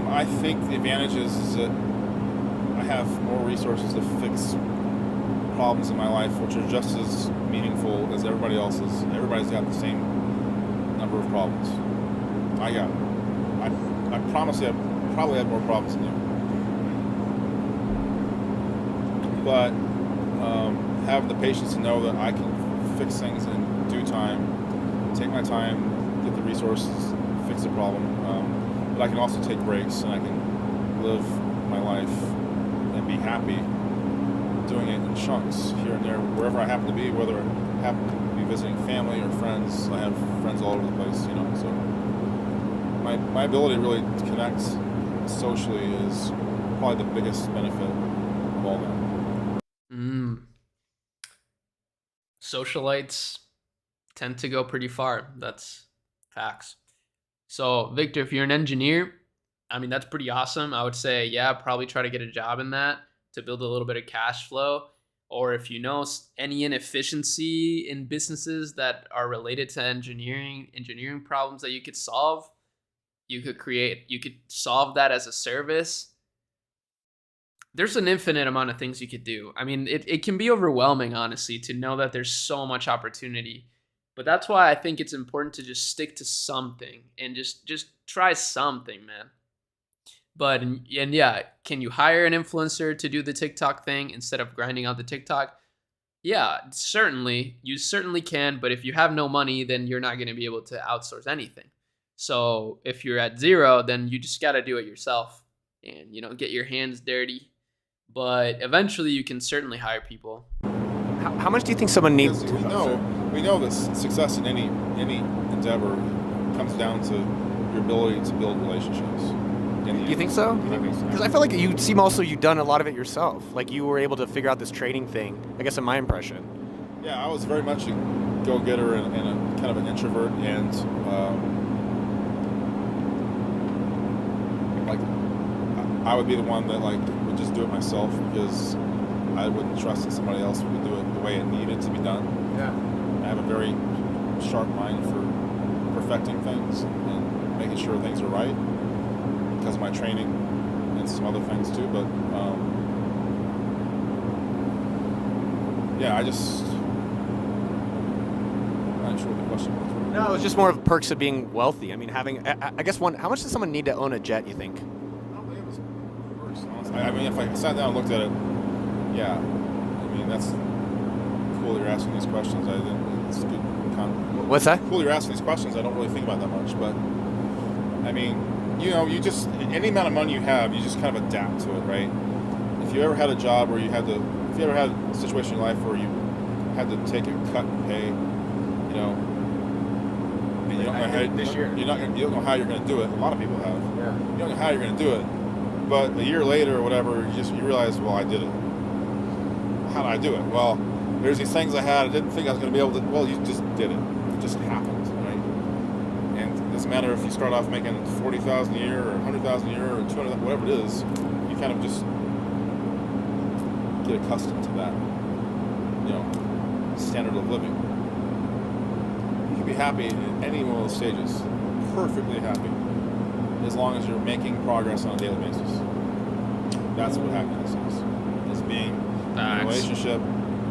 I think the advantage is that I have more resources to fix problems in my life, which are just as meaningful as everybody else's. Everybody's got the same number of problems. I promise you, I probably have more problems than you. But have the patience to know that I can fix things in due time, take my time, get the resources, fix the problem. But I can also take breaks, and I can live my life and be happy doing it in chunks here and there, wherever I happen to be, whether I happen to be visiting family or friends. I have friends all over the place, so my ability to really connect socially is probably the biggest benefit of all that. Socialites tend to go pretty far. That's facts. So, Victor, if you're an engineer, I mean, that's pretty awesome. I would say, yeah, probably try to get a job in that to build a little bit of cash flow. Or if you know any inefficiency in businesses that are related to engineering problems that you could solve, you could solve that as a service. There's an infinite amount of things you could do. I mean, it can be overwhelming, honestly, to know that there's so much opportunity. But that's why I think it's important to just stick to something and just try something, man. But and yeah, can you hire an influencer to do the TikTok thing instead of grinding out the TikTok? Yeah, certainly. You certainly can, but if you have no money, then you're not going to be able to outsource anything. So if you're at zero, then you just got to do it yourself and, get your hands dirty. But eventually you can certainly hire people. How much do you think someone needs? Because we know that success in any endeavor comes down to your ability to build relationships. Do you think so? Because I feel like you've done a lot of it yourself. Like you were able to figure out this trading thing, I guess in my impression. Yeah, I was very much a go-getter and a kind of an introvert, and I would be the one that would just do it myself because I wouldn't trust that somebody else would do it the way it needed to be done. Yeah. I have a very sharp mind for perfecting things and making sure things are right because of my training and some other things too. But yeah, I'm not sure what the question was. No, it was just more of perks of being wealthy. I mean, I guess how much does someone need to own a jet, you think? I don't think it was perks, honestly. I mean, if I sat down and looked at it, yeah. I mean, that's cool you're asking these questions. It's good. What's that? Cool you're asking these questions. I don't really think about that much, but I mean, you just any amount of money you have, you just kind of adapt to it, right? If you ever had a job where if you ever had a situation in life where you had to take a cut in pay, and you don't know how you don't know how you're going to do it. A lot of people have. Yeah. You don't know how you're going to do it, but a year later or whatever, you realize, well, I did it. How did I do it? Well, there's these things I didn't think I was going to be able to. Well, you just did it. It just happened, right? And it doesn't matter if you start off making $40,000 a year or $100,000 a year or $200,000, whatever it is. You kind of just get accustomed to that, standard of living. You can be happy in any one of those stages, perfectly happy, as long as you're making progress on a daily basis. That's what happiness is being in a relationship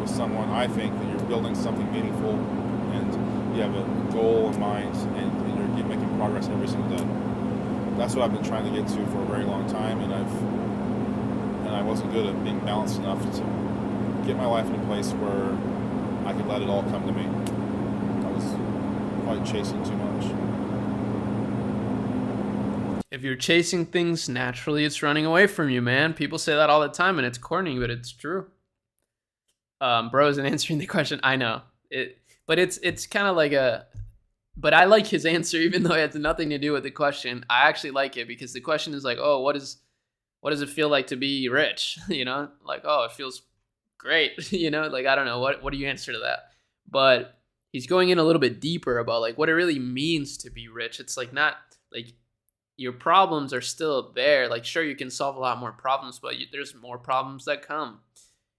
with someone. I think that you're building something meaningful and you have a goal in mind and you're making progress every single day. That's what I've been trying to get to for a very long time, and I wasn't good at being balanced enough to get my life in a place where I could let it all come to me. I was probably chasing too much. If you're chasing things, naturally it's running away from you, man. People say that all the time, and it's corny, but it's true. Bro isn't answering the question. I know it, but it's kind of like but I like his answer, even though it has nothing to do with the question. I actually like it because the question is like, oh, what does it feel like to be rich? Like, oh, it feels great. Like, I don't know. What do you answer to that? But he's going in a little bit deeper about like what it really means to be rich. It's like not like your problems are still there. Like, sure, you can solve a lot more problems, but there's more problems that come.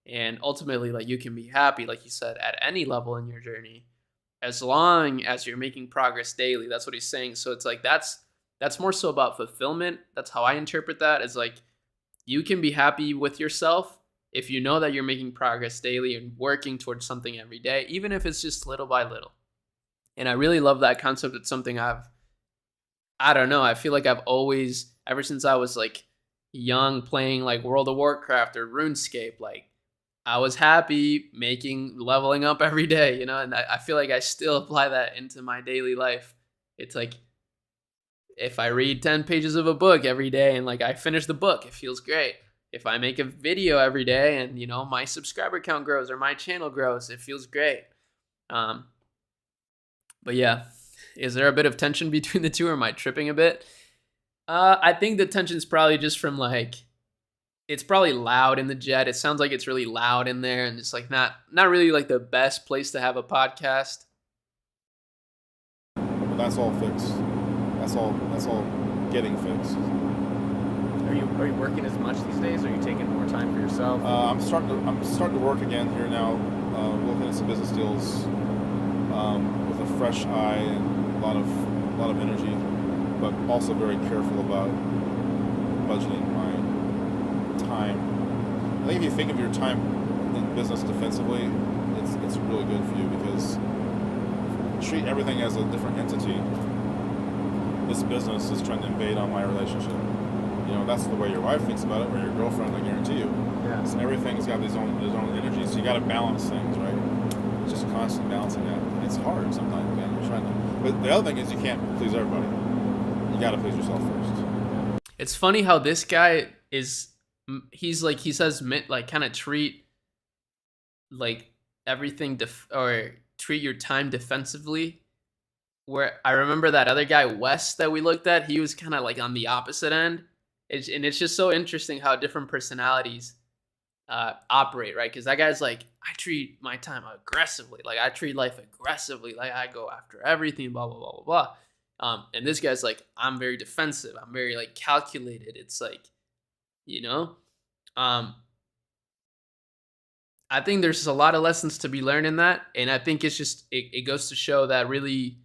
And ultimately, like, you can be happy, like you said, at any level in your journey, as long as you're making progress daily. That's what he's saying. So it's like that's more so about fulfillment. That's how I interpret that. It's like you can be happy with yourself if you know that you're making progress daily and working towards something every day, even if it's just little by little. And I really love that concept. It's something I don't know. I feel like I've always, ever since I was like young, playing like World of Warcraft or RuneScape, like I was happy leveling up every day, and I feel like I still apply that into my daily life. It's like if I read 10 pages of a book every day and like I finish the book, it feels great. If I make a video every day and, my subscriber count grows or my channel grows, it feels great. But yeah, is there a bit of tension between the two, or am I tripping a bit? I think the tension's probably just from like, it's probably loud in the jet. It sounds like it's really loud in there, and it's like not really like the best place to have a podcast. But that's all fixed. That's all getting fixed. Are you working as much these days? Are you taking more time for yourself? I'm starting to work again here now, looking at some business deals with a fresh eye and a lot of energy. but also very careful about budgeting my time. I think if you think of your time in business defensively, it's really good for you, because treat everything as a different entity. This business is trying to invade on my relationship. That's the way your wife thinks about it, or your girlfriend, I guarantee you. Yeah. So everything's got his own energy, so you got to balance things, right? It's just constant balancing that. And it's hard sometimes, man. You're trying to. But the other thing is, you can't please everybody. You got to please yourself first. It's funny how this guy is. He's like, he says, like, kind of treat like everything or treat your time defensively. Where I remember that other guy, Wes, that we looked at, he was kind of like on the opposite end. And it's just so interesting how different personalities operate, right? Because that guy's like, I treat my time aggressively. Like, I treat life aggressively. Like, I go after everything, blah, blah, blah, blah, blah. And this guy's like, I'm very defensive. I'm very, like, calculated. It's like, I think there's a lot of lessons to be learned in that. And I think it's just, it goes to show that really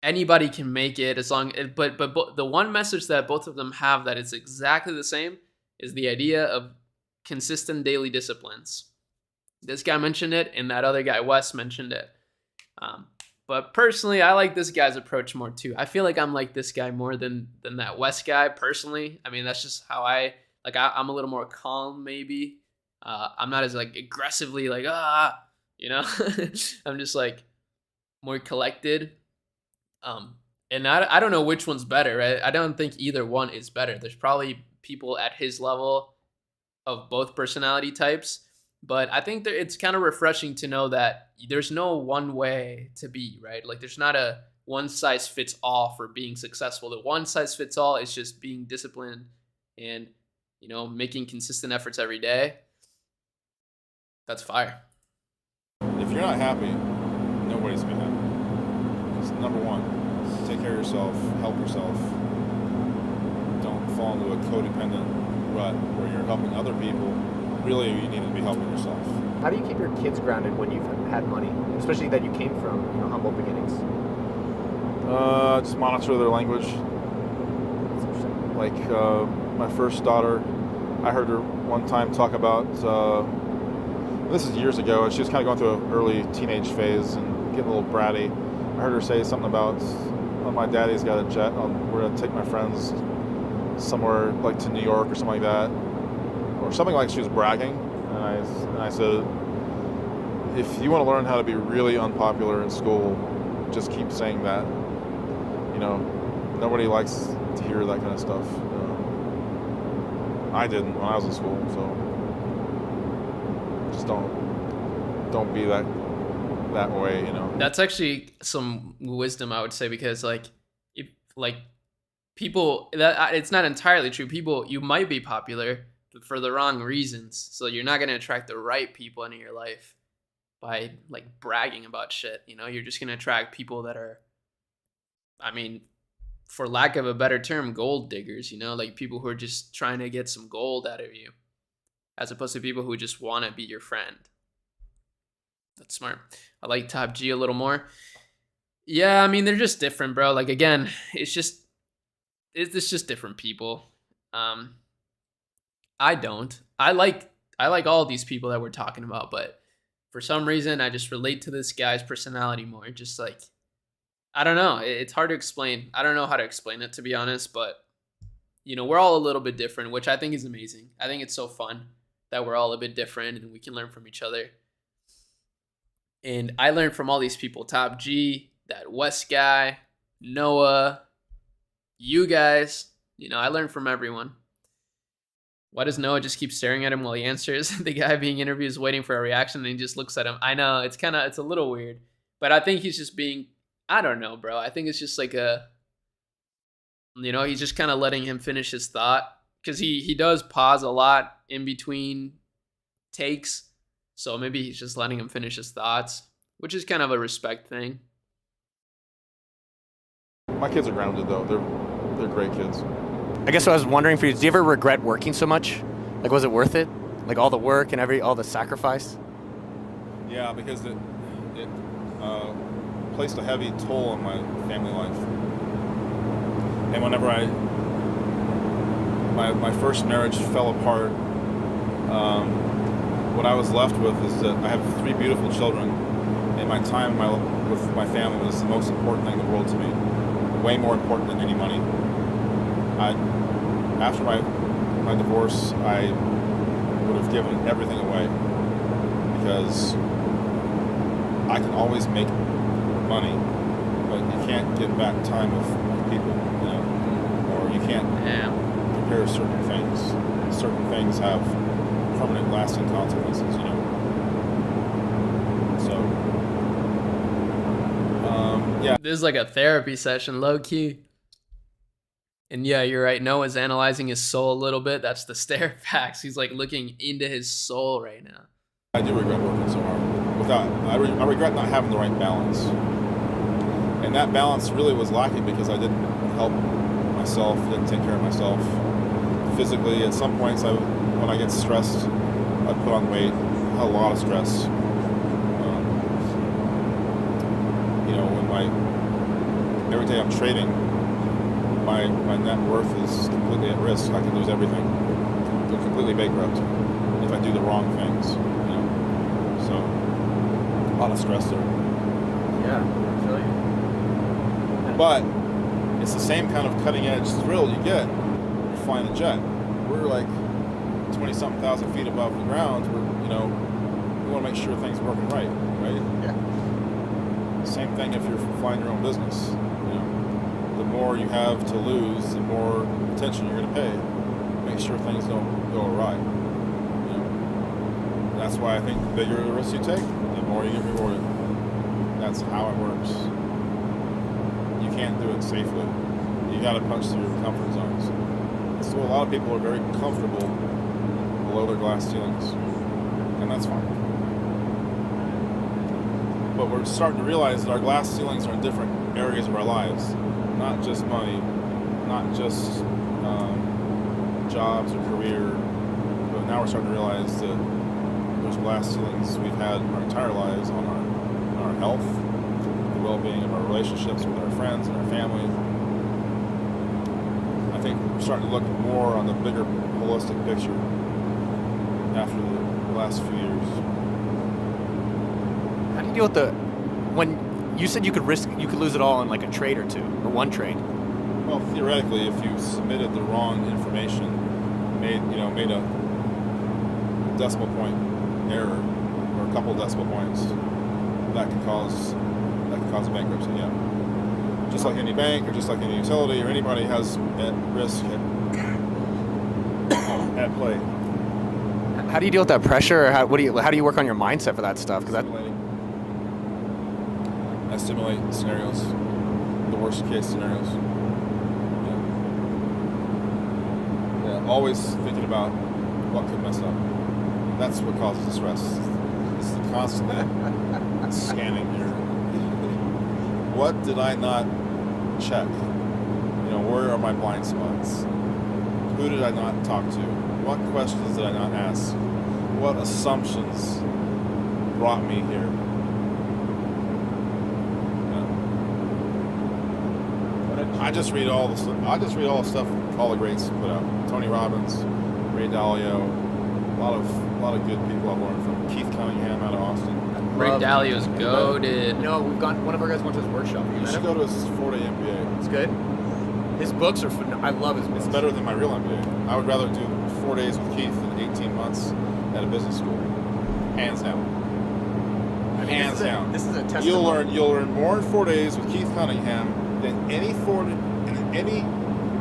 anybody can make it, as long, but the one message that both of them have that is exactly the same is the idea of consistent daily disciplines. This guy mentioned it, and that other guy, Wes, mentioned it. But personally, I like this guy's approach more too. I feel like I'm like this guy more than that Wes guy personally. I mean, that's just how I'm a little more calm, maybe. I'm not as like aggressively like, I'm just like more collected. And I don't know which one's better, right? I don't think either one is better. There's probably people at his level of both personality types, but I think that it's kind of refreshing to know that there's no one way to be, right? Like, there's not a one size fits all for being successful. The one size fits all is just being disciplined and, making consistent efforts every day. That's fire. If you're not happy, nobody's gonna be happy. So number one, take care of yourself, help yourself. Don't fall into a codependent rut where you're helping other people. Really, you need to be helping yourself. How do you keep your kids grounded when you've had money, especially that you came from, humble beginnings? Just monitor their language. That's interesting. Like my first daughter, I heard her one time talk about, this is years ago, and she was kind of going through an early teenage phase and getting a little bratty. I heard her say something about, my daddy's got a jet, we're going to take my friends somewhere like to New York or something like that. Or something like she was bragging. And I said, if you want to learn how to be really unpopular in school, just keep saying that. Nobody likes to hear that kind of stuff. I didn't when I was in school, so just don't be that way, That's actually some wisdom, I would say, because people, that it's not entirely true. People, you might be popular for the wrong reasons, so you're not going to attract the right people into your life by like bragging about shit. You're just going to attract people that are, for lack of a better term, gold diggers, like people who are just trying to get some gold out of you, as opposed to people who just want to be your friend. That's smart. I like Top G a little more. Yeah, they're just different, bro. Like, again, it's just different people. I don't. I like all these people that we're talking about, but for some reason, I just relate to this guy's personality more. Just like, I don't know. It's hard to explain. I don't know how to explain it, to be honest, but, we're all a little bit different, which I think is amazing. I think it's so fun that we're all a bit different and we can learn from each other. And I learned from all these people, Top G, that West guy, Noah, you guys. I learned from everyone. Why does Noah just keep staring at him while he answers? The guy being interviewed is waiting for a reaction and he just looks at him. I know, it's a little weird. But I think he's just being, I don't know, bro. I think it's just like he's just kind of letting him finish his thought. Because he does pause a lot in between takes. So maybe he's just letting him finish his thoughts, which is kind of a respect thing. My kids are grounded, though. They're great kids. I guess what I was wondering for you, do you ever regret working so much? Like, was it worth it? Like, all the work and all the sacrifice? Yeah, because it placed a heavy toll on my family life. And whenever my first marriage fell apart, what I was left with is that I have 3 beautiful children, and my time with my family was the most important thing in the world to me. Way more important than any money. After my divorce, I would have given everything away, because I can always make money, but you can't get back time with people, you know, or you can't compare certain things. Certain things have permanent, lasting consequences, you know. So, yeah. This is like a therapy session, low key. And yeah, you're right. Noah's analyzing his soul a little bit. That's the Starafax. He's like looking into his soul right now. I do regret working so hard. I regret not having the right balance. And that balance really was lacking because I didn't help myself, didn't take care of myself physically. At some points, when I get stressed, I put on weight. I had a lot of stress. You know, every day I'm trading, my net worth is completely at risk. I can lose everything. I'm completely bankrupt if I do the wrong things. You know, so a lot of stress there. Yeah, I feel you. But it's the same kind of cutting edge thrill you get when you're flying a jet. We're like 20-something thousand feet above the ground. We want to make sure things are working right? Yeah. Same thing if you're flying your own business. You know, the more you have to lose, the more attention you're going to pay. Make sure things don't go awry. You know, and that's why I think the bigger the risk you take, the more you get rewarded. That's how it works. You can't do it safely. You got to punch through your comfort zones. So a lot of people are very comfortable below their glass ceilings, and that's fine. But we're starting to realize that our glass ceilings are in different areas of our lives, not just money, not just jobs or career, but now we're starting to realize that there's glass ceilings we've had our entire lives on our health, the well-being of our relationships with our friends and our family. I think we're starting to look more on the bigger holistic picture after the last few years. How do you deal with when you said you could lose it all in like a trade or two, or one trade? Well, theoretically, if you submitted the wrong information, made a decimal point error or a couple decimal points, that could cause a bankruptcy. Yeah, just like any bank or just like any utility or anybody has at risk at play. How do you deal with that pressure? Or how do you work on your mindset for that stuff? Because I simulate scenarios, the worst case scenarios. Yeah, always thinking about what could mess up. That's what causes the stress. It's the constant scanning here. What did I not check? You know, where are my blind spots? Who did I not talk to? What questions did I not ask? What assumptions brought me here? I just read all the stuff. All the greats put out. Tony Robbins, Ray Dalio, a lot of good people I've learned from. Keith Cunningham out of Austin. Ray Dalio's goated. No, one of our guys went to his workshop. You should go to his 4-day MBA. It's good. His books are I love his books. It's better than my real MBA. I would rather do 4 days with Keith than 18 months at a business school. Hands down. Hands down. This is a test. You'll learn more in 4 days with Keith Cunningham than any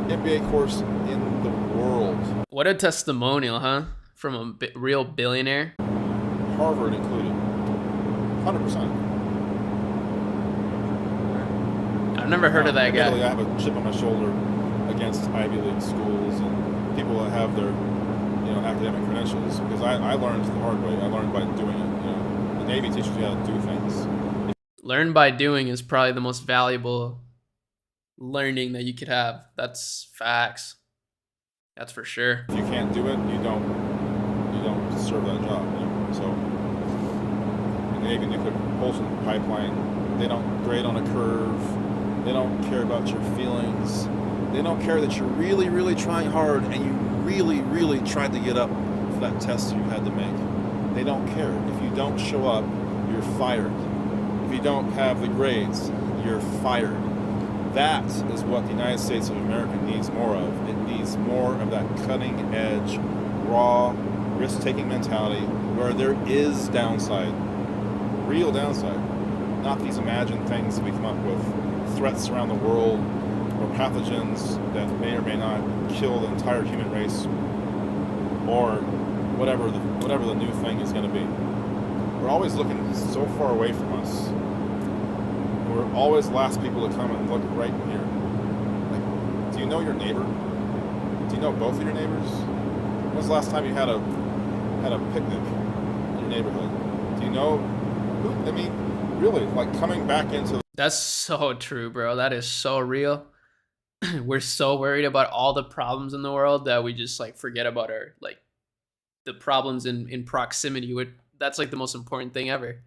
MBA course in the world. What a testimonial, huh? From a real billionaire. Harvard included. 100%. I've never heard of that guy. I have a chip on my shoulder against Ivy League schools and people that have their, academic credentials, because I learned the hard way. I learned by doing it. The Navy teaches you how to do things. Learn by doing is probably the most valuable learning that you could have. That's facts. That's for sure. If you can't do it, you don't serve that job. So in the Navy nuclear propulsion pipeline, they don't grade on a curve. They don't care about your feelings. They don't care that you're really, really trying hard and you really, really tried to get up for that test you had to make. They don't care. If you don't show up, you're fired. If you don't have the grades, you're fired. That is what the United States of America needs more of. It needs more of that cutting edge, raw, risk-taking mentality where there is downside, real downside, not these imagined things we come up with, threats around the world, or pathogens that may or may not kill the entire human race, or whatever the new thing is going to be. We're always looking so far away from us. We're always the last people to come and look right in here. Like, do you know your neighbor? Do you know both of your neighbors? When was the last time you had a picnic in your neighborhood? Do you know who? I mean, really, like coming back into. That's so true, bro. That is so real. We're so worried about all the problems in the world that we just like forget about our like the problems in proximity. That's like the most important thing ever.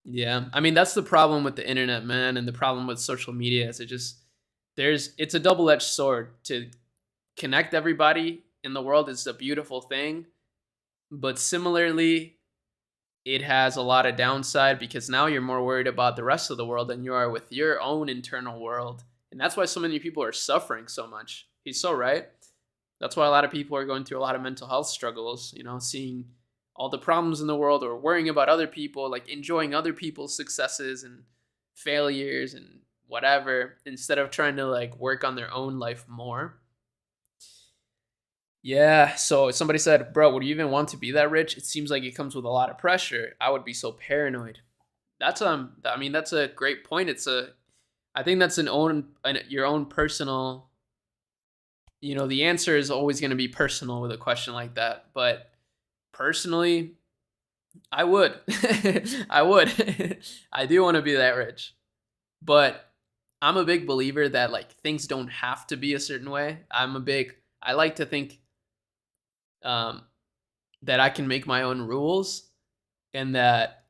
Yeah, I mean that's the problem with the internet, man, and the problem with social media is it's a double-edged sword. To connect everybody in the world is a beautiful thing, but similarly, it has a lot of downside because now you're more worried about the rest of the world than you are with your own internal world. And that's why so many people are suffering so much. He's so right. That's why a lot of people are going through a lot of mental health struggles, seeing all the problems in the world or worrying about other people, like enjoying other people's successes and failures and whatever, instead of trying to like work on their own life more. Yeah, so somebody said, bro, would you even want to be that rich? It seems like it comes with a lot of pressure. I would be so paranoid. That's a great point. I think that's your own personal, the answer is always going to be personal with a question like that. But personally, I would. I would. I do want to be that rich. But I'm a big believer that like things don't have to be a certain way. I like to think that I can make my own rules, and that,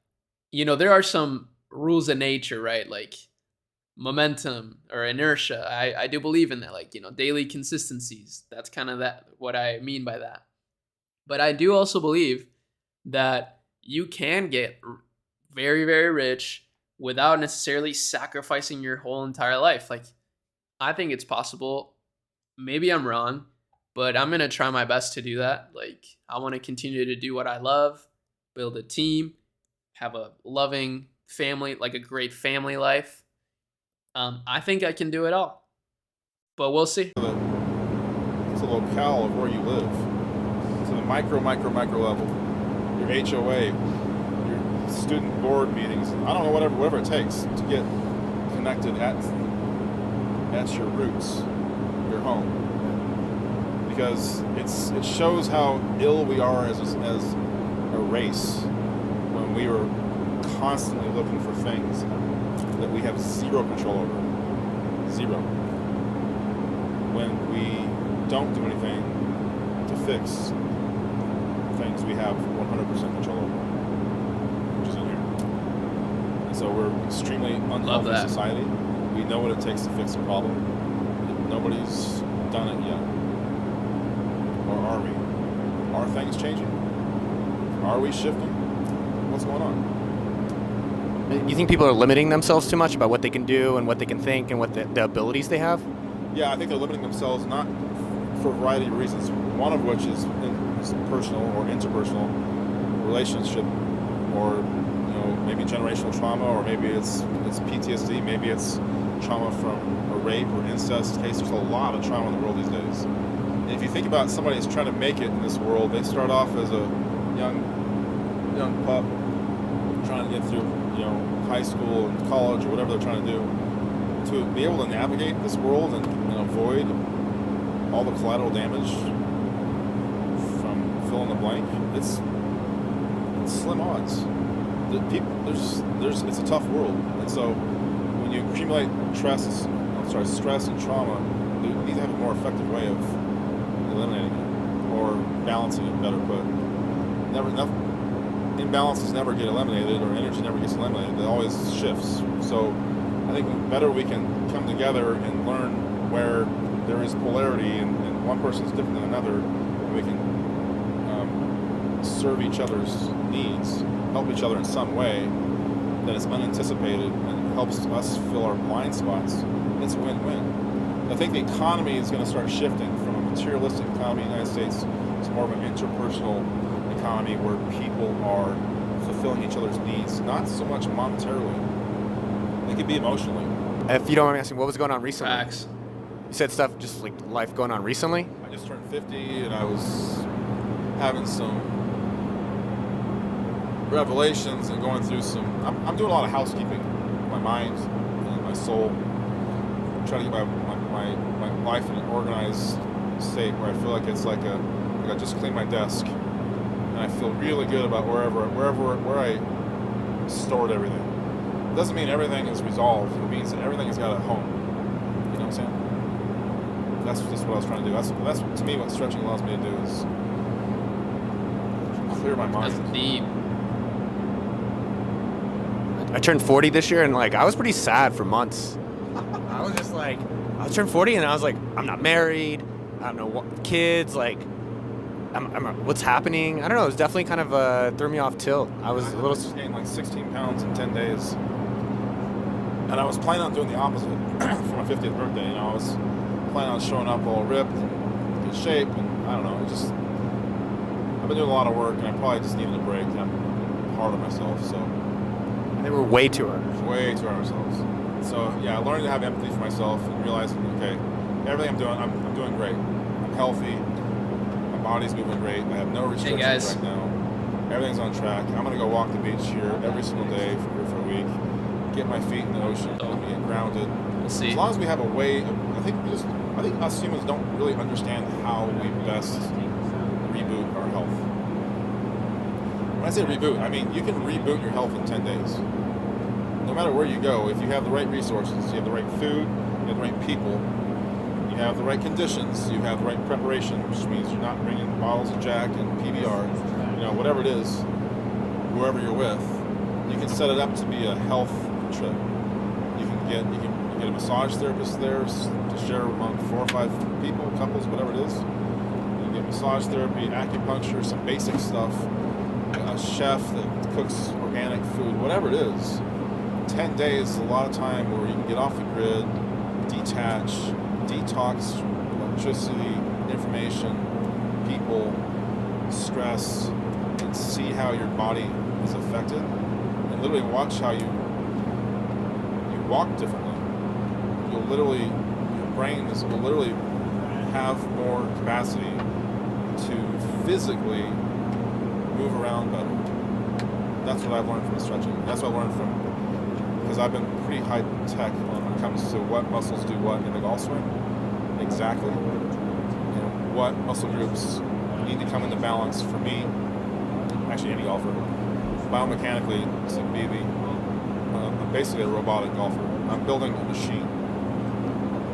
there are some rules of nature, right? Like momentum or inertia. I do believe in that, like, daily consistencies. That's kind of what I mean by that. But I do also believe that you can get very, very rich without necessarily sacrificing your whole entire life. Like, I think it's possible. Maybe I'm wrong, but I'm going to try my best to do that. Like, I want to continue to do what I love, build a team, have a loving family, like a great family life. I think I can do it all, but we'll see. It's a locale of where you live. To the micro level. Your HOA, your student board meetings. I don't know, whatever it takes to get connected at your roots, your home. Because it shows how ill we are as a race when we are constantly looking for things that we have zero control over. Zero. When we don't do anything to fix things we have 100% control over, which is in here. And so we're extremely unhealthy society. We know what it takes to fix a problem. Nobody's done it yet. Or are we? Are things changing? Are we shifting? What's going on? Do you think people are limiting themselves too much about what they can do and what they can think and what the abilities they have? Yeah, I think they're limiting themselves not for a variety of reasons. One of which is personal or interpersonal relationship, or maybe generational trauma, or maybe it's PTSD, maybe it's trauma from a rape or incest case. There's a lot of trauma in the world these days. And if you think about somebody who's trying to make it in this world, they start off as a young pup trying to get through high school and college or whatever they're trying to do, to be able to navigate this world and avoid all the collateral damage from fill in the blank. It's slim odds. It's a tough world, and so when you accumulate stress and trauma, you need to have a more effective way of eliminating it or balancing it. Better put, imbalances never get eliminated, or energy never gets eliminated. It always shifts. So I think the better we can come together and learn where there is polarity and one person is different than another, and we can serve each other's needs, help each other in some way that is unanticipated and helps us fill our blind spots, it's a win-win. I think the economy is going to start shifting from a materialistic economy in the United States to more of an interpersonal economy where people are fulfilling each other's needs, not so much monetarily. It could be emotionally. If you don't mind me asking, what was going on recently? Facts. You said stuff just like life going on recently? I just turned 50 and I was having some revelations and going through some. I'm doing a lot of housekeeping, my mind and my soul. I'm trying to get my life in an organized state where I feel like it's like I just cleaned my desk and I feel really good about where I stored everything. It doesn't mean everything is resolved. It means that everything has got a home. You know what I'm saying? That's just what I was trying to do. That's to me what stretching allows me to do is clear my mind. That's deep. I turned 40 this year, and like I was pretty sad for months. I was just like, I turned 40, and I was like, I'm not married. I don't know what kids. Like, what's happening? I don't know. It was definitely kind of threw me off tilt. I was a little. I gained like 16 pounds in 10 days, and I was planning on doing the opposite for my 50th birthday. You know, I was planning on showing up all ripped and good shape, and I don't know. It just I've been doing a lot of work, and I probably just needed a break. And I'm hard on myself, so. They were way too hard. Way too hard on ourselves. So yeah, I learned to have empathy for myself and realizing, okay, everything I'm doing, I'm doing great. I'm healthy. My body's moving great. I have no restrictions right now. Everything's on track. I'm gonna go walk the beach here every single day for a week. Get my feet in the ocean, get grounded. We'll see. As long as we have a way, I think us humans don't really understand how we best reboot our health. When I say reboot, I mean you can reboot your health in 10 days. No matter where you go, if you have the right resources, you have the right food, you have the right people, you have the right conditions, you have the right preparation, which means you're not bringing bottles of Jack and PBR, you know, whatever it is, whoever you're with, you can set it up to be a health trip. You can get a massage therapist there to share among 4 or 5 people, couples, whatever it is. You can get massage therapy, acupuncture, some basic stuff, a chef that cooks organic food, whatever it is. 10 days is a lot of time where you can get off the grid, detach, detox electricity, information, people, stress, and see how your body is affected, and literally watch how you walk differently. Your brain will literally have more capacity to physically move around better. That's what I've learned from stretching. That's what I learned from, because I've been pretty high tech when it comes to what muscles do what in the golf swing. Exactly. And what muscle groups need to come into balance for me, actually any golfer. Biomechanically, to be I'm basically a robotic golfer. I'm building a machine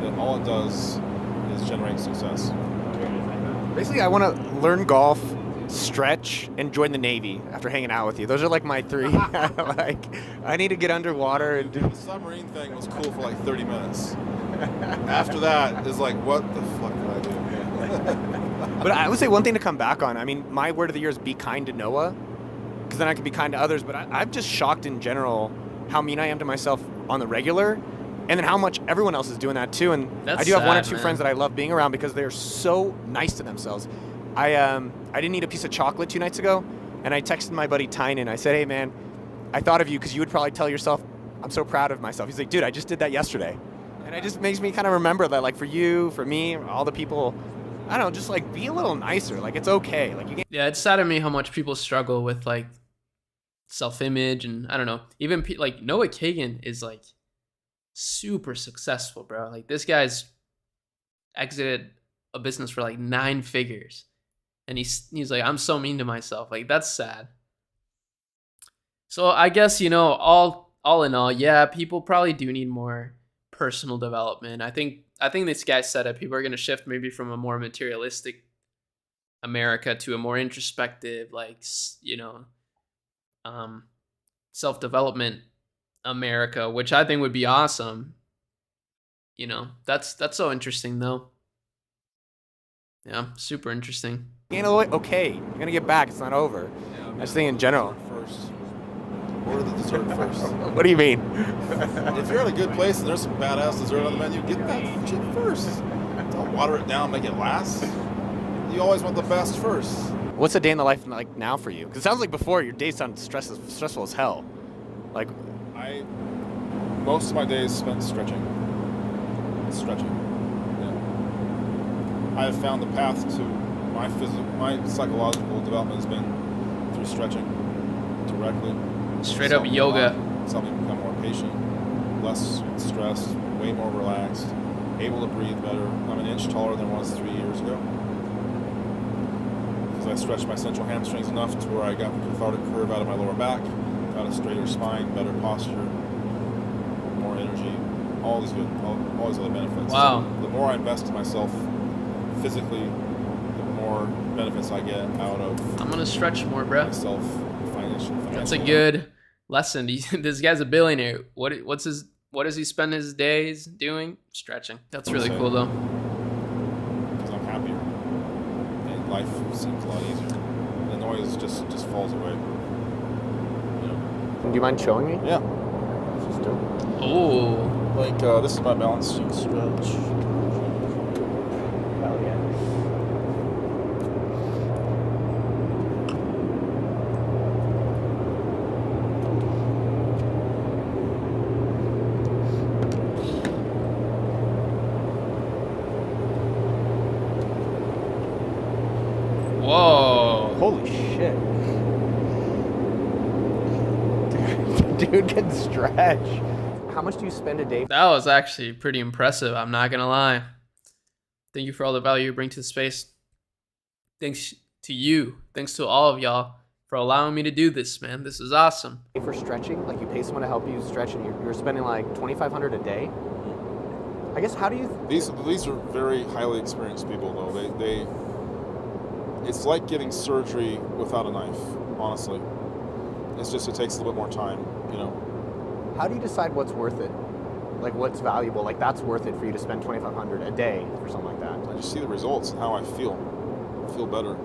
that all it does is generate success. Basically, I want to learn golf, stretch, and join the Navy after hanging out with you. Those are like my 3. Like, I need to get underwater and do. The submarine thing was cool for like 30 minutes. After that, is like, what the fuck did I do? But I would say one thing to come back on. I mean, my word of the year is be kind to Noah, because then I can be kind to others. But I'm just shocked in general how mean I am to myself on the regular, and then how much everyone else is doing that too. And I do have 1 or 2 friends that I love being around because they're so nice to themselves. I didn't eat a piece of chocolate 2 nights ago, and I texted my buddy Tynan. I said, hey man, I thought of you because you would probably tell yourself, I'm so proud of myself. He's like, dude, I just did that yesterday. And it just makes me kind of remember that, like, for you, for me, all the people, I don't know, just like be a little nicer. Like, it's okay. Like, you can't. Yeah, it's sad to me how much people struggle with like self-image, and I don't know, even like Noah Kagan is like super successful, bro. Like, this guy's exited a business for like 9 figures, and he's like, I'm so mean to myself. Like, that's sad. So I guess, you know, all in all, yeah, people probably do need more personal development. I think this guy said it. People are going to shift maybe from a more materialistic America to a more introspective, like, you know, self-development America, which I think would be awesome. You know, that's so interesting though. Yeah, super interesting. Okay, you're gonna get back. It's not over. I just think in general. First. Order the dessert first. What do you mean? If you're in a good place and there's some badass dessert on the menu, get that shit first. Don't water it down, make it last. You always want the best first. What's a day in the life like now for you? Because it sounds like before your days sound stressful as hell. Like, most of my days spent stretching. Yeah. I have found the path to my psychological development has been through stretching directly. Straight up yoga. It's helped me become more patient, less stressed, way more relaxed, able to breathe better. I'm an inch taller than I was 3 years ago. Because I stretched my central hamstrings enough to where I got the cathartic curve out of my lower back, got a straighter spine, better posture, more energy, all these other benefits. Wow. So the more I invest in myself physically, the more benefits I get out of I'm gonna stretch more, bro. myself financially. That's a good lesson. This guy's a billionaire. What does he spend his days doing? Stretching. That's really cool though. Because I'm happier. And life seems a lot easier. The noise just falls away. You know? do you mind showing me? Yeah. Let's just do it. Oh, Like this is my balance sheet stretch. Oh yeah. whoa. Holy shit. Dude can stretch. How much do you spend a day? That was actually pretty impressive. I'm not gonna lie. Thank you for all the value you bring to the space. Thanks to you. Thanks to all of y'all for allowing me to do this, man. This is awesome. For stretching, like you pay someone to help you stretch, and you're spending like $2,500 a day. I guess how do you? These are very highly experienced people, though. They it's like getting surgery without a knife. Honestly, it's just it takes a little bit more time. You know. How do you decide what's worth it? Like what's valuable? Like that's worth it for you to spend $2,500 a day for something like that. I just see the results and how I feel. I feel better.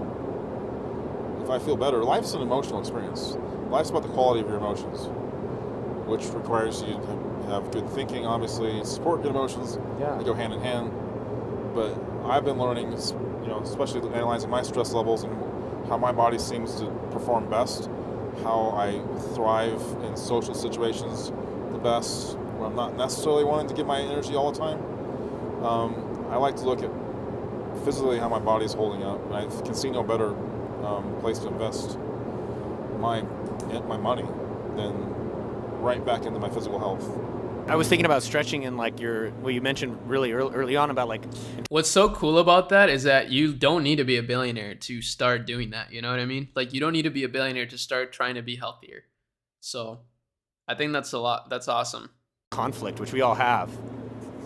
If I feel better, life's an emotional experience. Life's about the quality of your emotions, which requires you to have good thinking, obviously, support good emotions. Yeah. They go hand in hand. But I've been learning, you know, especially analyzing my stress levels and how my body seems to perform best, how I thrive in social situations the best, where I'm not necessarily wanting to give my energy all the time. I like to look at physically how my body's holding up, and I can see no better place to invest my money than right back into my physical health. I was thinking about stretching and like you mentioned really early on about like. What's so cool about that is that you don't need to be a billionaire to start doing that. You know what I mean? Like you don't need to be a billionaire to start trying to be healthier. So I think that's that's awesome. Conflict, which we all have,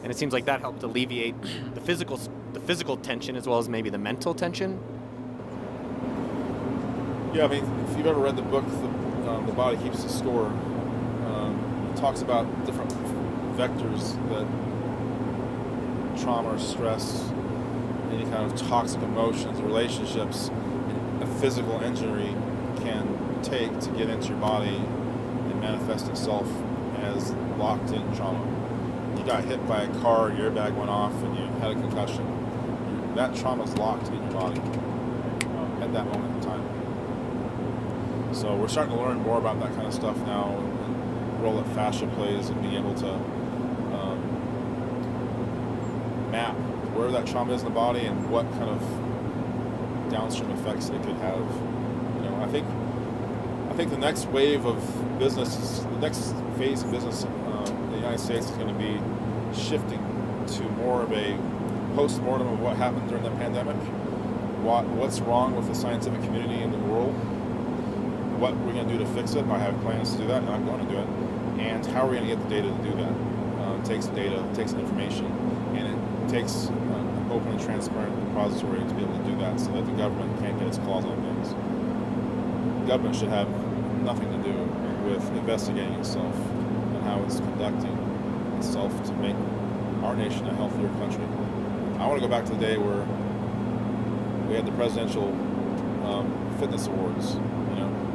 and it seems like that helped alleviate the physical tension as well as maybe the mental tension. Yeah, I mean, if you've ever read the book, The Body Keeps the Score, it talks about different vectors that trauma or stress, any kind of toxic emotions, relationships, and a physical injury can take to get into your body and manifest itself as locked-in trauma. You got hit by a car, your airbag went off, and you had a concussion. That trauma's locked in your body at that moment in time. So we're starting to learn more about that kind of stuff now, and the role that fascia plays, and being able to map where that trauma is in the body and what kind of downstream effects it could have. You know, I think the next wave of business, the next phase of business in the United States is going to be shifting to more of a post-mortem of what happened during the pandemic, what's wrong with the scientific community in the world, what we're going to do to fix it. I have plans to do that, and I'm going to do it. And how are we going to get the data to do that? It takes data, it takes information, and it takes an open and transparent repository to be able to do that so that the government can't get its claws on things. The government should have nothing to do with investigating itself and how it's conducting itself to make our nation a healthier country. I want to go back to the day where we had the presidential fitness awards.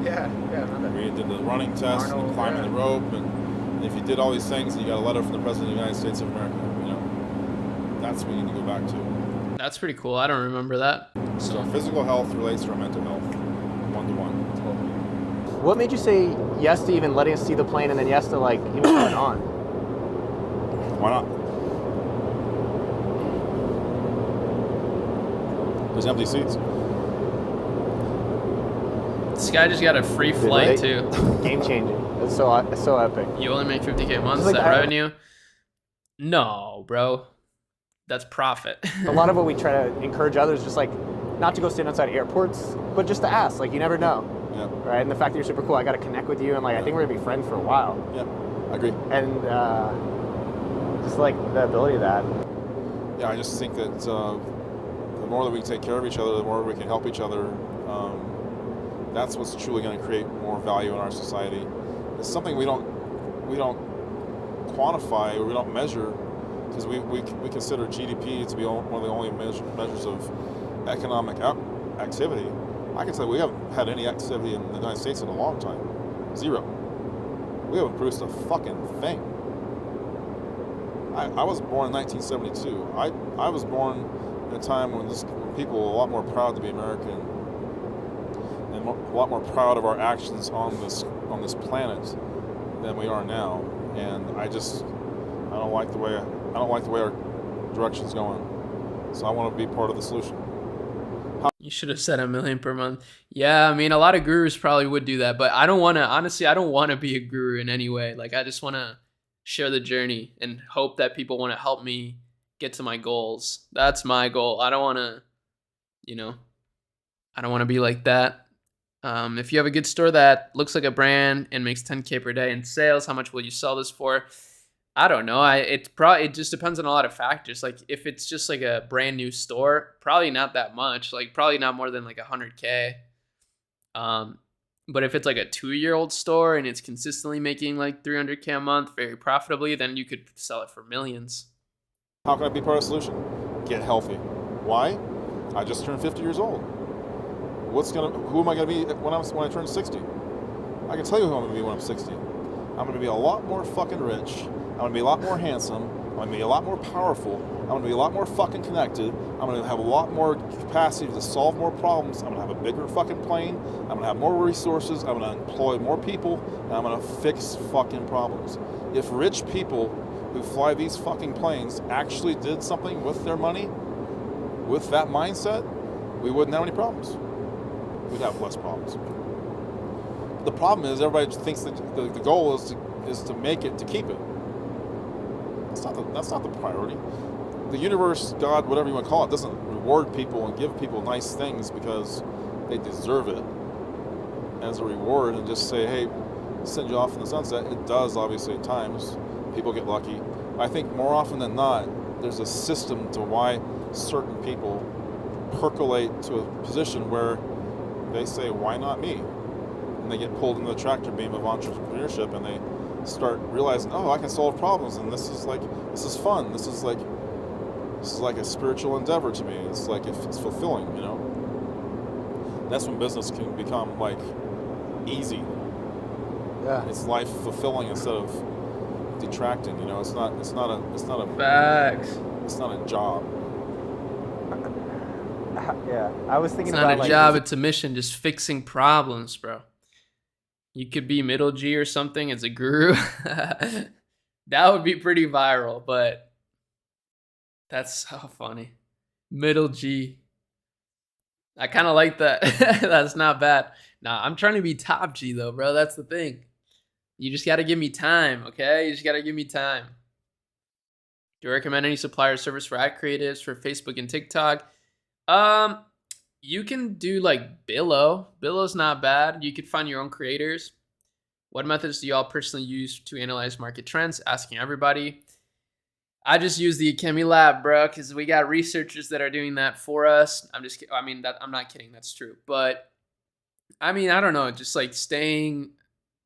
Yeah, I remember. We did the running test and climbing the rope, and if you did all these things, and you got a letter from the President of the United States of America. That's what we need to go back to. That's pretty cool. I don't remember that. So our physical health relates to our mental health, 1-to-1. What made you say yes to even letting us see the plane, and then yes to like even going on? Why not? There's empty seats. This guy just got a free flight too. Game changing. It's so epic. You only make $50K a month. Is Like that revenue? No, bro. That's profit. A lot of what we try to encourage others, just like not to go stand outside airports, but just to ask. Like you never know, right? And the fact that you're super cool, I got to connect with you, and like I think we're gonna be friends for a while. Yeah, I agree. And just like the ability of that. Yeah, I just think that the more that we take care of each other, the more we can help each other. That's what's truly going to create more value in our society. It's something we don't quantify or we don't measure, because we consider GDP to be one of the only measures of economic activity. I can tell you we haven't had any activity in the United States in a long time. Zero. We haven't produced a fucking thing. I was born in 1972. I was born in a time when people were a lot more proud to be American and a lot more proud of our actions on this planet than we are now. And I don't like the way our direction's going. So I want to be part of the solution. You should have said $1 million per month. Yeah, I mean, a lot of gurus probably would do that, but I don't want to. Honestly, I don't want to be a guru in any way. Like, I just want to share the journey and hope that people want to help me get to my goals. That's my goal. I don't want to, I don't want to be like that. If you have a good store that looks like a brand and makes $10K per day in sales, how much will you sell this for? I don't know. It just depends on a lot of factors. Like if it's just like a brand new store, probably not that much. Like probably not more than like $100K. But if it's like a 2-year-old store and it's consistently making like $300K a month very profitably, then you could sell it for millions. How can I be part of the solution? Get healthy. Why? I just turned 50 years old. Who am I gonna be when I turn 60? I can tell you who I'm gonna be when I'm 60. I'm gonna be a lot more fucking rich. I'm gonna be a lot more handsome. I'm gonna be a lot more powerful. I'm gonna be a lot more fucking connected. I'm gonna have a lot more capacity to solve more problems. I'm gonna have a bigger fucking plane. I'm gonna have more resources. I'm gonna employ more people, and I'm gonna fix fucking problems. If rich people who fly these fucking planes actually did something with their money, with that mindset, we wouldn't have any problems. We'd have less problems. The problem is everybody thinks that the goal is to make it, to keep it. That's not the priority. The universe, God, whatever you want to call it, doesn't reward people and give people nice things because they deserve it as a reward and just say, hey, send you off in the sunset. It does, obviously, at times. People get lucky. I think more often than not, there's a system to why certain people percolate to a position where they say, why not me? And they get pulled into the tractor beam of entrepreneurship and they start realizing, oh, I can solve problems, and this is fun. This is like a spiritual endeavor to me. It's like it's fulfilling, That's when business can become like easy. Yeah. It's life fulfilling instead of detracting. It's not a Facts. It's not a job. Yeah, I was thinking it's about not a job, it's a mission, just fixing problems, bro. You could be middle G or something as a guru. That would be pretty viral, but that's so funny. Middle G. I kind of like that. That's not bad. Nah, I'm trying to be top G though, bro. That's the thing. You just got to give me time, okay? You just got to give me time. Do you recommend any supplier service for ad creatives for Facebook and TikTok? You can do like Billo. Billo's not bad. You could find your own creators. What methods do y'all personally use to analyze market trends? Asking everybody. I just use the Akemi Lab, bro, because we got researchers that are doing that for us. I'm not kidding. That's true. But I don't know. Just like staying,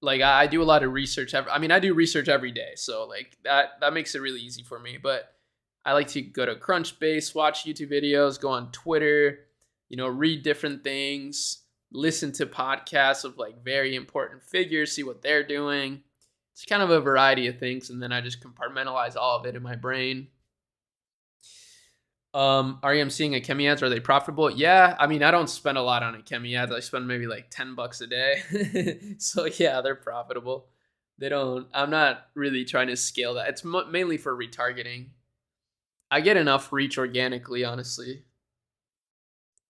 like I do a lot of research. I do research every day. So like that makes it really easy for me. But I like to go to Crunchbase, watch YouTube videos, go on Twitter, read different things, listen to podcasts of like very important figures, see what they're doing. It's kind of a variety of things, and then I just compartmentalize all of it in my brain. Arie, I'm seeing Akemi ads. Are they profitable? Yeah, I mean, I don't spend a lot on Akemi ads. I spend maybe like $10 a day. So yeah, they're profitable. I'm not really trying to scale that. It's mainly for retargeting. I get enough reach organically, honestly.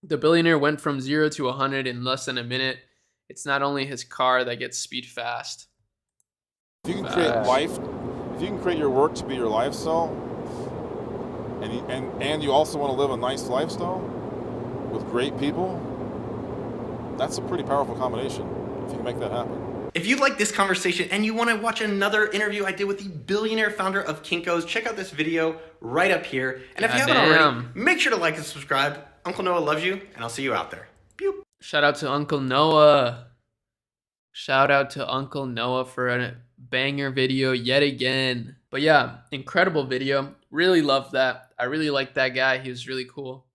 The Billionaire went from 0 to 100 in less than a minute. It's not only his car that gets speed fast. If you can create your work to be your lifestyle, and you also want to live a nice lifestyle with great people, that's a pretty powerful combination if you can make that happen. If you like this conversation and you want to watch another interview I did with the billionaire founder of Kinko's, check out this video right up here. And if you haven't already, make sure to like and subscribe. Uncle Noah loves you, and I'll see you out there. Pew. Shout out to Uncle Noah. Shout out to Uncle Noah for a banger video yet again. But yeah, incredible video. Really loved that. I really liked that guy. He was really cool.